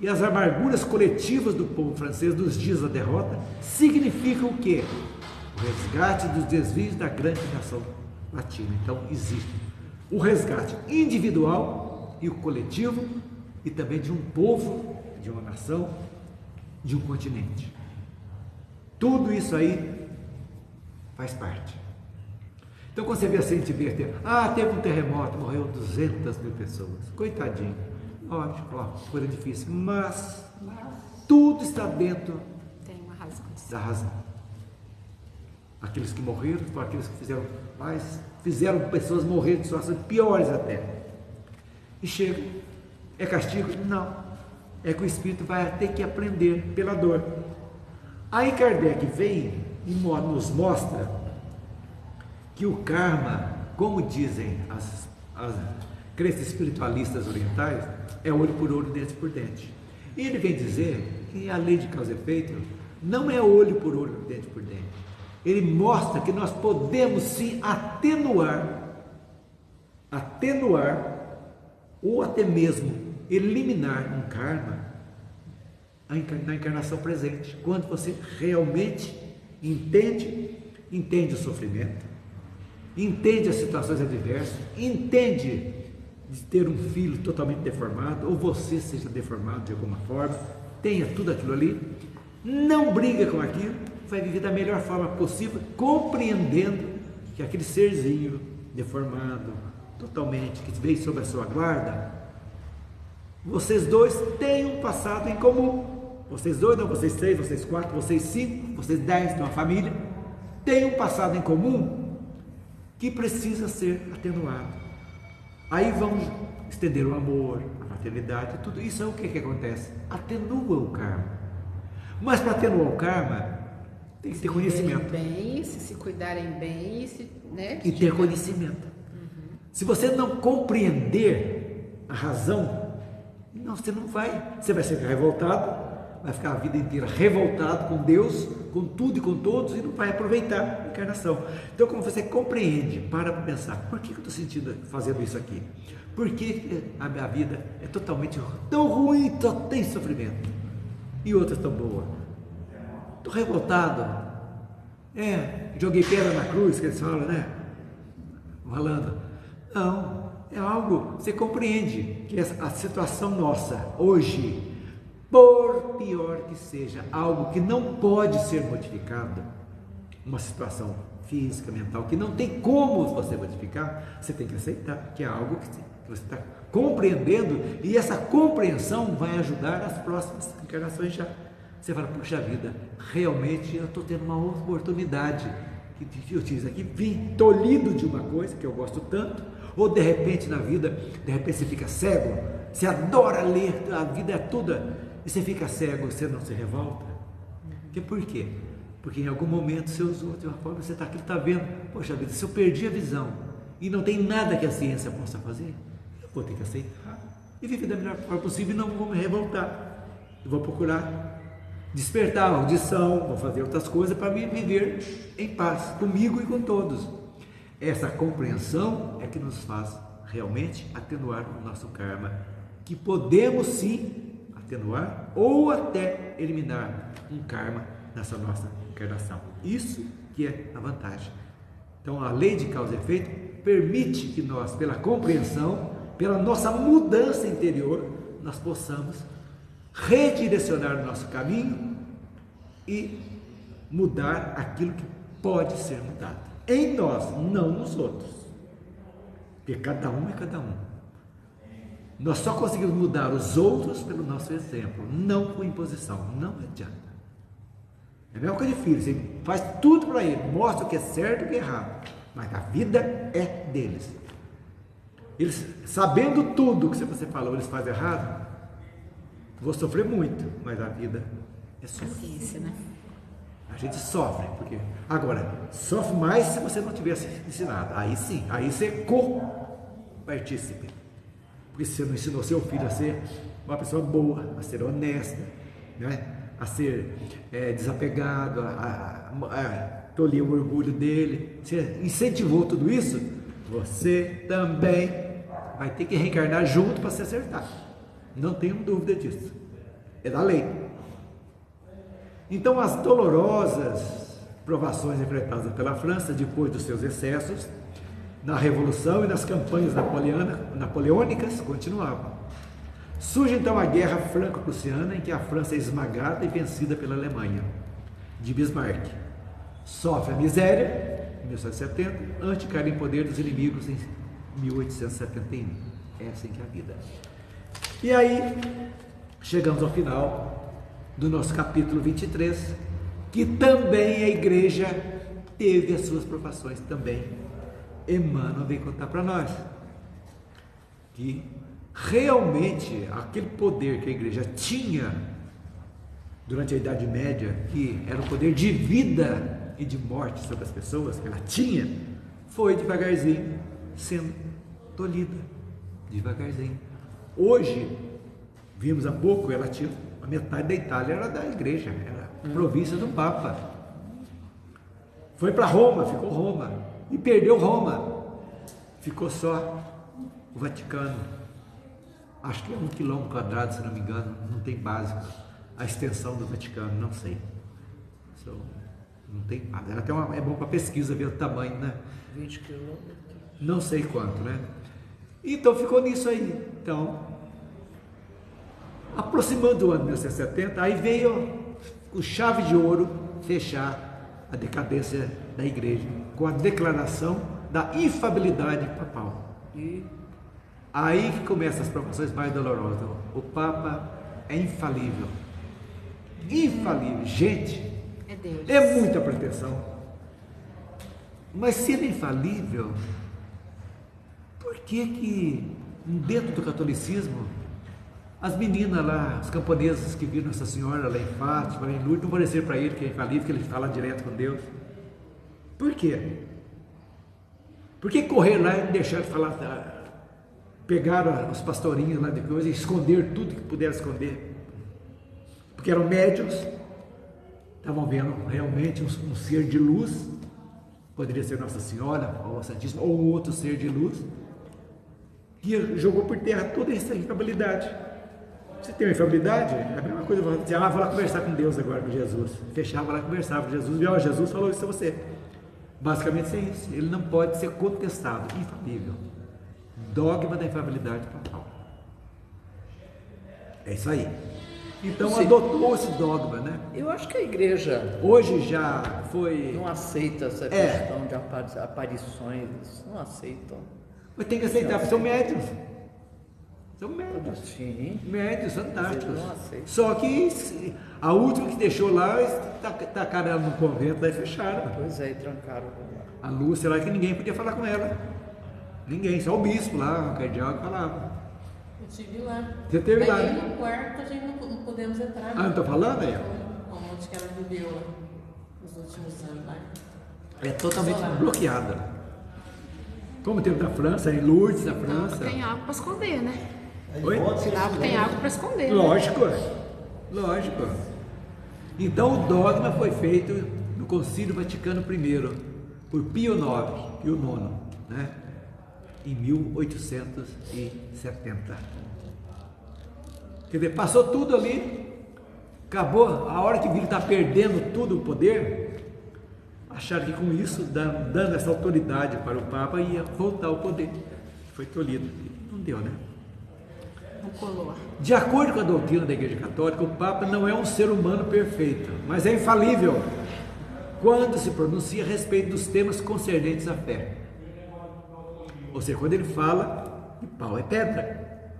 e as amarguras coletivas do povo francês dos dias da derrota significam o quê? O resgate dos desvios da grande nação latina. Então, existe o resgate individual e o coletivo e também de um povo, de uma nação, de um continente. Tudo isso aí faz parte. Então, quando você vê assim, teve um terremoto, morreu 200 mil pessoas. Coitadinho. Ótimo, coisa difícil. Mas tudo está dentro da razão. Aqueles que morreram foram aqueles que fizeram pessoas morrer de situações piores até. E chega, é castigo? Não. É que o espírito vai ter que aprender pela dor. Aí Kardec vem e nos mostra que o karma, como dizem as crenças espiritualistas orientais, é olho por olho, dente por dente. E ele vem dizer que a lei de causa e efeito não é olho por olho, dente por dente. Ele mostra que nós podemos sim atenuar ou até mesmo eliminar um karma na encarnação presente, quando você realmente entende o sofrimento, entende as situações adversas, entende de ter um filho totalmente deformado, ou você seja deformado de alguma forma, tenha tudo aquilo ali, não briga com aquilo, vai viver da melhor forma possível, compreendendo que aquele serzinho deformado totalmente, que veio sob a sua guarda, vocês dois têm um passado em comum. Vocês dois, não, vocês 3, vocês 4, vocês 5, vocês 10 de uma família, têm um passado em comum que precisa ser atenuado. Aí vão estender o amor, a fraternidade, tudo isso é o que acontece? Atenua o karma. Mas para atenuar o karma, tem que ter conhecimento. Bem, se cuidarem bem, né? E ter conhecimento. Se você não compreender a razão, não, você não vai. Você vai ser revoltado, vai ficar a vida inteira revoltado com Deus, com tudo e com todos, e não vai aproveitar a encarnação. Então, como você compreende, para pensar, por que eu estou fazendo isso aqui? Por que a minha vida é totalmente tão ruim, só tem sofrimento? E outras tão boas? Estou revoltado. Joguei pedra na cruz, que eles falam, né? Falando. Não, é algo, você compreende que a situação nossa hoje, por pior que seja, algo que não pode ser modificado, uma situação física, mental, que não tem como você modificar, você tem que aceitar que é algo que você está compreendendo, e essa compreensão vai ajudar as próximas encarnações já. Você fala, puxa vida, realmente eu estou tendo uma oportunidade, que eu tive aqui, vim tolhido de uma coisa que eu gosto tanto, ou de repente na vida, de repente você fica cego, você adora ler, a vida é toda, e você fica cego, você não se revolta. Por quê? Porque em algum momento você usou de uma forma, você está aqui, está vendo, poxa vida, se eu perdi a visão, e não tem nada que a ciência possa fazer, eu vou ter que aceitar, e viver da melhor forma possível, e não vou me revoltar, eu vou procurar despertar a audição, vou fazer outras coisas para me viver em paz, comigo e com todos. Essa compreensão é que nos faz realmente atenuar o nosso karma, que podemos sim atenuar ou até eliminar um karma nessa nossa encarnação. Isso que é a vantagem. Então a lei de causa e efeito permite que nós, pela compreensão, pela nossa mudança interior, nós possamos redirecionar o nosso caminho e mudar aquilo que pode ser mudado em nós, não nos outros, porque cada um é cada um. Nós só conseguimos mudar os outros pelo nosso exemplo, não com imposição, não adianta. É a mesma coisa de filho, você faz tudo para ele, mostra o que é certo e o que é errado, mas a vida é deles. Eles, sabendo tudo que você falou, eles fazem errado, vou sofrer muito, mas a vida é sofrência, né? A gente sofre, porque agora sofre mais se você não tivesse ensinado. Aí sim, aí você é co-partícipe. Porque se você não ensinou seu filho a ser uma pessoa boa, a ser honesta, né? A ser desapegado, a tolir o orgulho dele, você incentivou tudo isso, você também vai ter que reencarnar junto para se acertar. Não tenho dúvida disso. É da lei. Então, as dolorosas provações enfrentadas pela França depois dos seus excessos na Revolução e nas campanhas napoleônicas continuavam. Surge então a Guerra Franco-Prussiana, em que a França é esmagada e vencida pela Alemanha, de Bismarck. Sofre a miséria, em 1870, antes de cair em poder dos inimigos em 1871. É assim que é a vida. E aí, chegamos ao final do nosso capítulo 23, que também a igreja teve as suas provações também. Emmanuel vem contar para nós que realmente aquele poder que a igreja tinha durante a Idade Média, que era o poder de vida e de morte sobre as pessoas, que ela tinha, foi devagarzinho sendo tolhida, devagarzinho. Hoje, vimos há pouco, ela tinha a metade da Itália era da igreja, era província do Papa. Foi para Roma, ficou Roma, e perdeu Roma, ficou só o Vaticano. Acho que é 1 km², se não me engano, não tem básico. A extensão do Vaticano, não sei. Não tem base. Ela tem é bom para pesquisa ver o tamanho, né? 20 quilômetros. Não sei quanto, né? Então ficou nisso aí. Então, aproximando do ano 1970, aí veio com chave de ouro, fechar a decadência da igreja, com a declaração da infalibilidade papal. E aí que começam as provações mais dolorosas. O Papa é infalível. Infalível. Gente, É Deus. é muita pretensão. Mas se ele é infalível, por que dentro do catolicismo, as meninas lá, os camponeses que viram Nossa Senhora lá em Fátima, lá em Lourdes, não vão dizer para ele que é infalível, que ele fala direto com Deus? Por quê? Por que correr lá e não deixar de falar? Pegaram os pastorinhos lá depois e esconder tudo que puderam esconder. Porque eram médiuns, estavam vendo realmente um ser de luz, poderia ser Nossa Senhora, ou a Santíssima, ou um outro ser de luz, que jogou por terra toda essa infabilidade. Você tem uma infabilidade? É a mesma coisa, você dizer, vou lá conversar com Deus agora, com Jesus. Fechava lá, conversava com Jesus, e Jesus falou isso a você. Basicamente é isso, ele não pode ser contestado, infalível. Dogma da infalibilidade papal. É isso aí. Então Sim. adotou esse dogma, né? Eu acho que a igreja Hoje já foi. não aceita essa questão de aparições, não aceitam. Mas tem que aceitar, porque são médios. São médios. Sim. Médios fantásticos. Mas eles não aceitam. Só que a última que deixou lá, tacaram ela no convento, daí fecharam. Pois é, e trancaram. A Lúcia lá, que ninguém podia falar com ela. Ninguém, só o bispo lá, o cardeal que falava. Eu estive lá. Você teve lá, Daí né? no quarto a gente não podemos entrar. Ah, não tô falando aí? Onde que ela viveu lá, nos últimos anos lá. É totalmente Isolada. bloqueada. Como teve na França, em Lourdes, na Então, França. tem algo para esconder, né? Oi? Sinal que tem algo para esconder. Né? Lógico, lógico. Então o dogma foi feito no Concílio Vaticano I, por Pio IX, né? Em 1870. Quer dizer, passou tudo ali, acabou, a hora que viram que está perdendo tudo o poder, acharam que com isso, dando essa autoridade para o Papa, ia voltar ao poder. Foi tolhido. Não deu, né? Não colou. De acordo com a doutrina da Igreja Católica, o Papa não é um ser humano perfeito, mas é infalível quando se pronuncia a respeito dos temas concernentes à fé. Ou seja, quando ele fala que pau é pedra.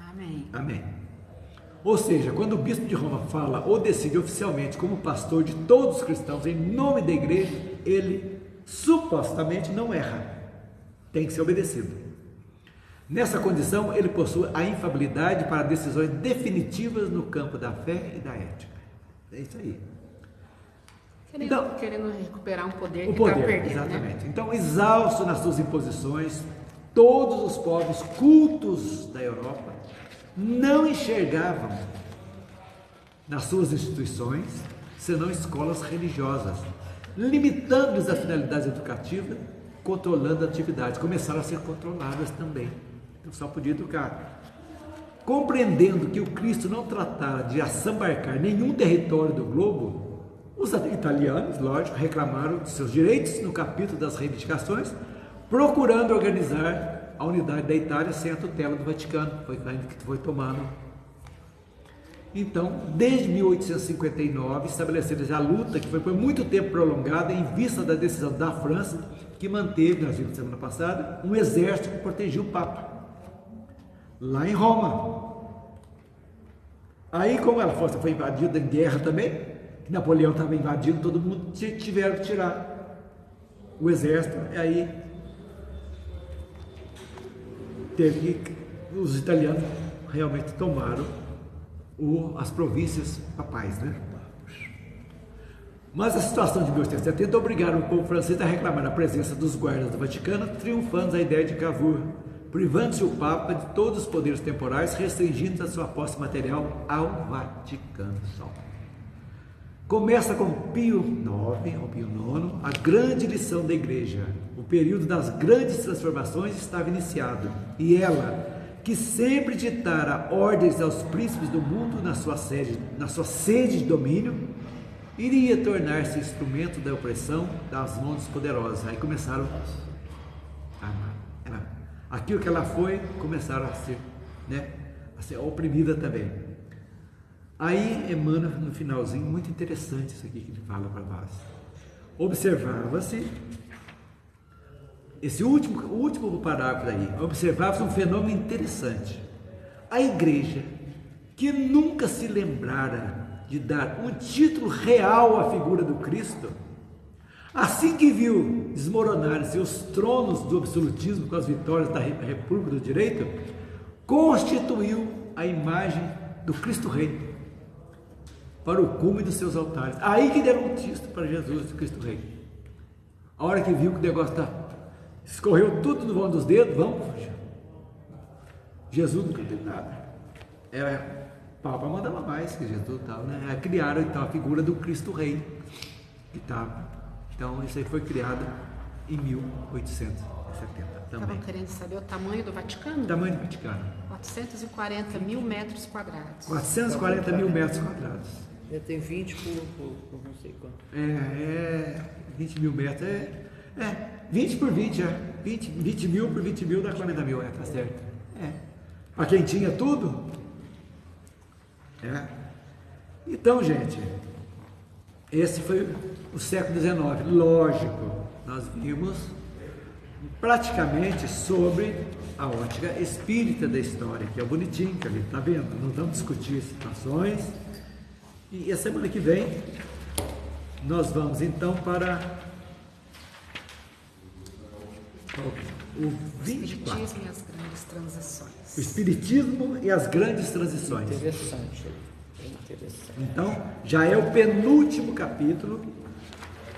Amém. Amém. Ou seja, quando o bispo de Roma fala ou decide oficialmente como pastor de todos os cristãos em nome da igreja, ele supostamente não erra. Tem que ser obedecido. Nessa condição, ele possui a infalibilidade para decisões definitivas no campo da fé e da ética. É isso aí. Querendo recuperar um poder O que está poder, perdendo, exatamente. né? Então, exausto nas suas imposições, todos os povos cultos da Europa não enxergavam nas suas instituições senão escolas religiosas, limitando-lhes a finalidade educativa, controlando atividades. Começaram a ser controladas também. Então, só podia educar. Compreendendo que o Cristo não tratara de assambarcar nenhum território do globo, os italianos, lógico, reclamaram de seus direitos no capítulo das reivindicações, procurando organizar a unidade da Itália sem a tutela do Vaticano, que foi tomando. Então, desde 1859, estabeleceram a luta, que foi por muito tempo prolongada, em vista da decisão da França, que manteve, nós vimos semana passada, um exército que protegia o Papa, lá em Roma. Aí, como a força foi invadida em guerra também, que Napoleão estava invadindo, todo mundo tiveram que tirar o exército, e aí os italianos realmente tomaram as províncias papais, né? Mas a situação de 1870 obrigaram o povo francês a reclamar a presença dos guardas do Vaticano, triunfando a ideia de Cavour, privando-se o Papa de todos os poderes temporais, restringindo a sua posse material ao Vaticano só. Começa com Pio IX, a grande lição da Igreja. O período das grandes transformações estava iniciado, e ela, que sempre ditara ordens aos príncipes do mundo na sua sede de domínio, iria tornar-se instrumento da opressão das mãos dos poderosos. Aí começaram aquilo que ela foi, começaram a ser oprimida também. Aí Emmanuel, no finalzinho, muito interessante isso aqui que ele fala para nós. Observava-se, esse último parágrafo aí, observava-se um fenômeno interessante. A igreja, que nunca se lembrara de dar um título real à figura do Cristo, assim que viu desmoronar-se os tronos do absolutismo com as vitórias da República do Direito, constituiu a imagem do Cristo Rei para o cume dos seus altares. Aí que deram um título para Jesus, Cristo Rei. A hora que viu que o negócio escorreu tudo no vão dos dedos, vamos. Jesus nunca teve nada. Papa mandava mais que Jesus tal, né? Criaram então a figura do Cristo Rei que estava. Então isso aí foi criado em 1870 também. Estavam querendo saber o tamanho do Vaticano? O tamanho do Vaticano. 440 mil metros quadrados. 440 mil metros quadrados. Tem 20 por não sei quanto. 20 mil metros. 20 por 20, 20 mil por 20 mil dá 40 mil, tá certo. Para quem tinha tudo. Então, gente, esse foi o século XIX. Lógico, nós vimos praticamente sobre a ótica espírita da história, que é o bonitinho, que ali está vendo. Não vamos discutir situações. E a semana que vem nós vamos então para o 24. Espiritismo e as grandes transições. O Espiritismo e as grandes transições. Interessante. Então, já é o penúltimo capítulo,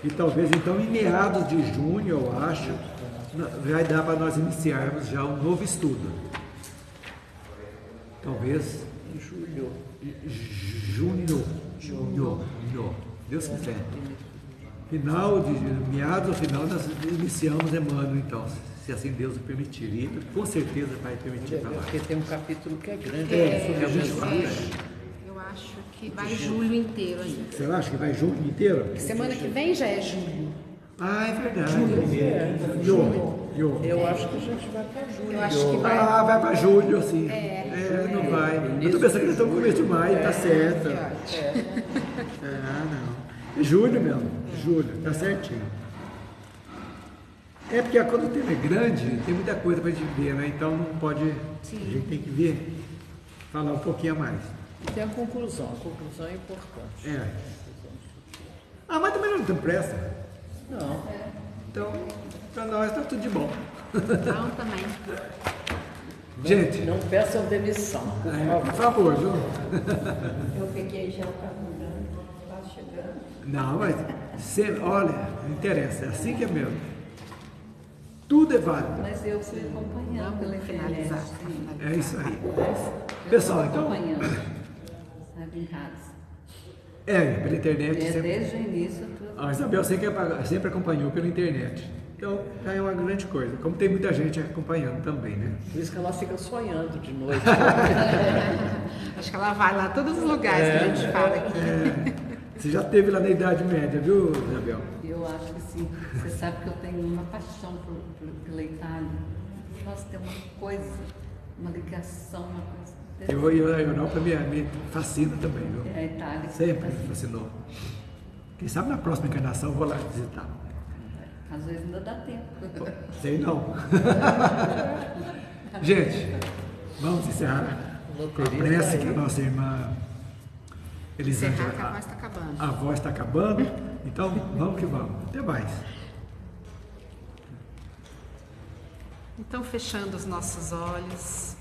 e talvez então em meados de junho, eu acho, vai dar para nós iniciarmos já um novo estudo. Talvez Em julho. Junho, Deus quiser. Meados ou final, nós iniciamos Emmanuel, então, se assim Deus o permitir. E com certeza vai permitir para lá. Porque tem um capítulo que é grande. É sobre muito Jesus. Eu acho que vai julho inteiro ainda. Você acha que vai junho inteiro? Semana que vem já é julho. Ah, é verdade. Julho. Junho. Eu acho que a gente vai para julho. Eu acho que vai. Vai para julho, assim. Não vai. Eu estou pensando que eles estão no começo de maio, tá certo. Não. É julho mesmo. Julho, tá certinho. É porque quando o tema é grande, tem muita coisa para a gente ver, né? Então não pode. Sim. A gente tem que ver, falar um pouquinho a mais. E tem a conclusão é importante. Mas também não tem pressa. Não. Então, para nós está tudo de bom. Não, também. Gente, Não peçam demissão, por favor, viu? Eu peguei já o carburante, está chegando. Não, mas olha, não interessa, é assim que é mesmo. Tudo é válido. Mas eu fui acompanhando pela internet. Finalizar. É isso aí. Eu Pessoal, fui então. acompanhando, sabe, em casa. Pela internet. Sempre. Desde o início, tudo. A Isabel sempre acompanhou pela internet. Então, já é uma grande coisa. Como tem muita gente acompanhando também, né? Por isso que ela fica sonhando de noite. Acho que ela vai lá todos os lugares que a gente fala aqui. Você já esteve lá na Idade Média, viu, Isabel? Eu acho que sim. Você sabe que eu tenho uma paixão pela Itália. Nossa, tem uma coisa, uma ligação, uma coisa. A Europa me fascina também, viu? É a Itália. Sempre me fascinou. Quem sabe na próxima encarnação eu vou lá visitar. Às vezes ainda dá tempo. Sei não. Gente, vamos encerrar com a prece que a nossa irmã Elisângela. Encerrar que a voz está acabando. A voz está acabando, então vamos que vamos. Até mais. Então, fechando os nossos olhos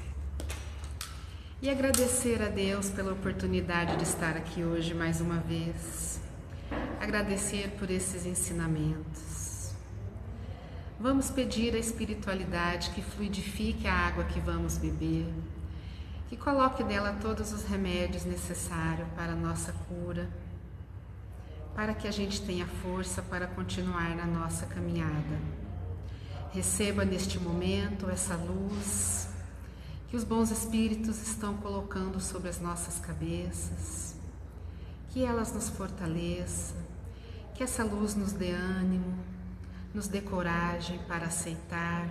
e agradecer a Deus pela oportunidade de estar aqui hoje mais uma vez. Agradecer por esses ensinamentos. Vamos pedir à espiritualidade que fluidifique a água que vamos beber, que coloque nela todos os remédios necessários para a nossa cura, para que a gente tenha força para continuar na nossa caminhada. Receba neste momento essa luz que os bons espíritos estão colocando sobre as nossas cabeças, que elas nos fortaleçam, que essa luz nos dê ânimo, nos dê coragem para aceitar,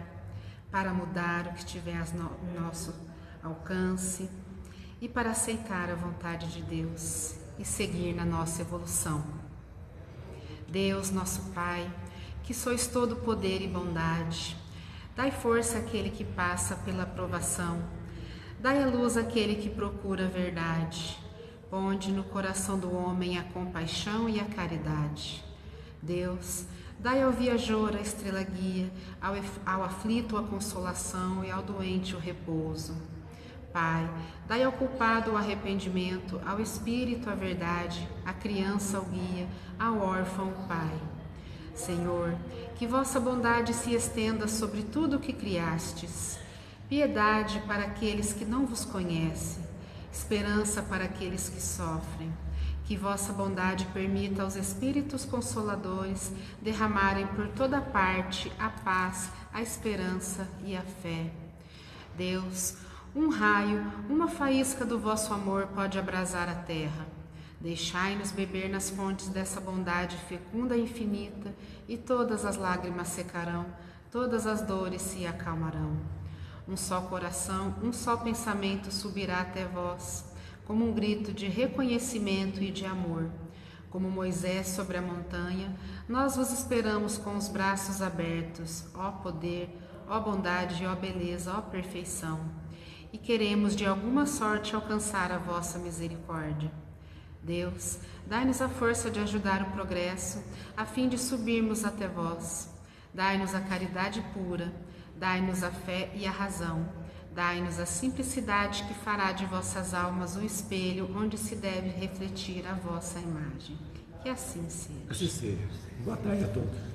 para mudar o que estiver ao nosso alcance e para aceitar a vontade de Deus e seguir na nossa evolução. Deus, nosso Pai, que sois todo poder e bondade, dai força àquele que passa pela provação, dai a luz àquele que procura a verdade, ponde no coração do homem a compaixão e a caridade. Deus, dai ao viajor a estrela guia, ao aflito a consolação e ao doente o repouso. Pai, dai ao culpado o arrependimento, ao espírito a verdade, à criança o guia, ao órfão o Pai. Senhor, que vossa bondade se estenda sobre tudo o que criastes, piedade para aqueles que não vos conhecem, esperança para aqueles que sofrem. Que vossa bondade permita aos Espíritos Consoladores derramarem por toda parte a paz, a esperança e a fé. Deus, um raio, uma faísca do vosso amor pode abrasar a terra. Deixai-nos beber nas fontes dessa bondade fecunda e infinita, e todas as lágrimas secarão, todas as dores se acalmarão. Um só coração, um só pensamento subirá até vós, como um grito de reconhecimento e de amor. Como Moisés sobre a montanha, nós vos esperamos com os braços abertos, ó poder, ó bondade, ó beleza, ó perfeição. E queremos de alguma sorte alcançar a vossa misericórdia. Deus, dai-nos a força de ajudar o progresso, a fim de subirmos até vós. Dai-nos a caridade pura, dai-nos a fé e a razão. Dai-nos a simplicidade que fará de vossas almas o espelho onde se deve refletir a vossa imagem. Que assim seja. Assim seja. Boa tarde a todos.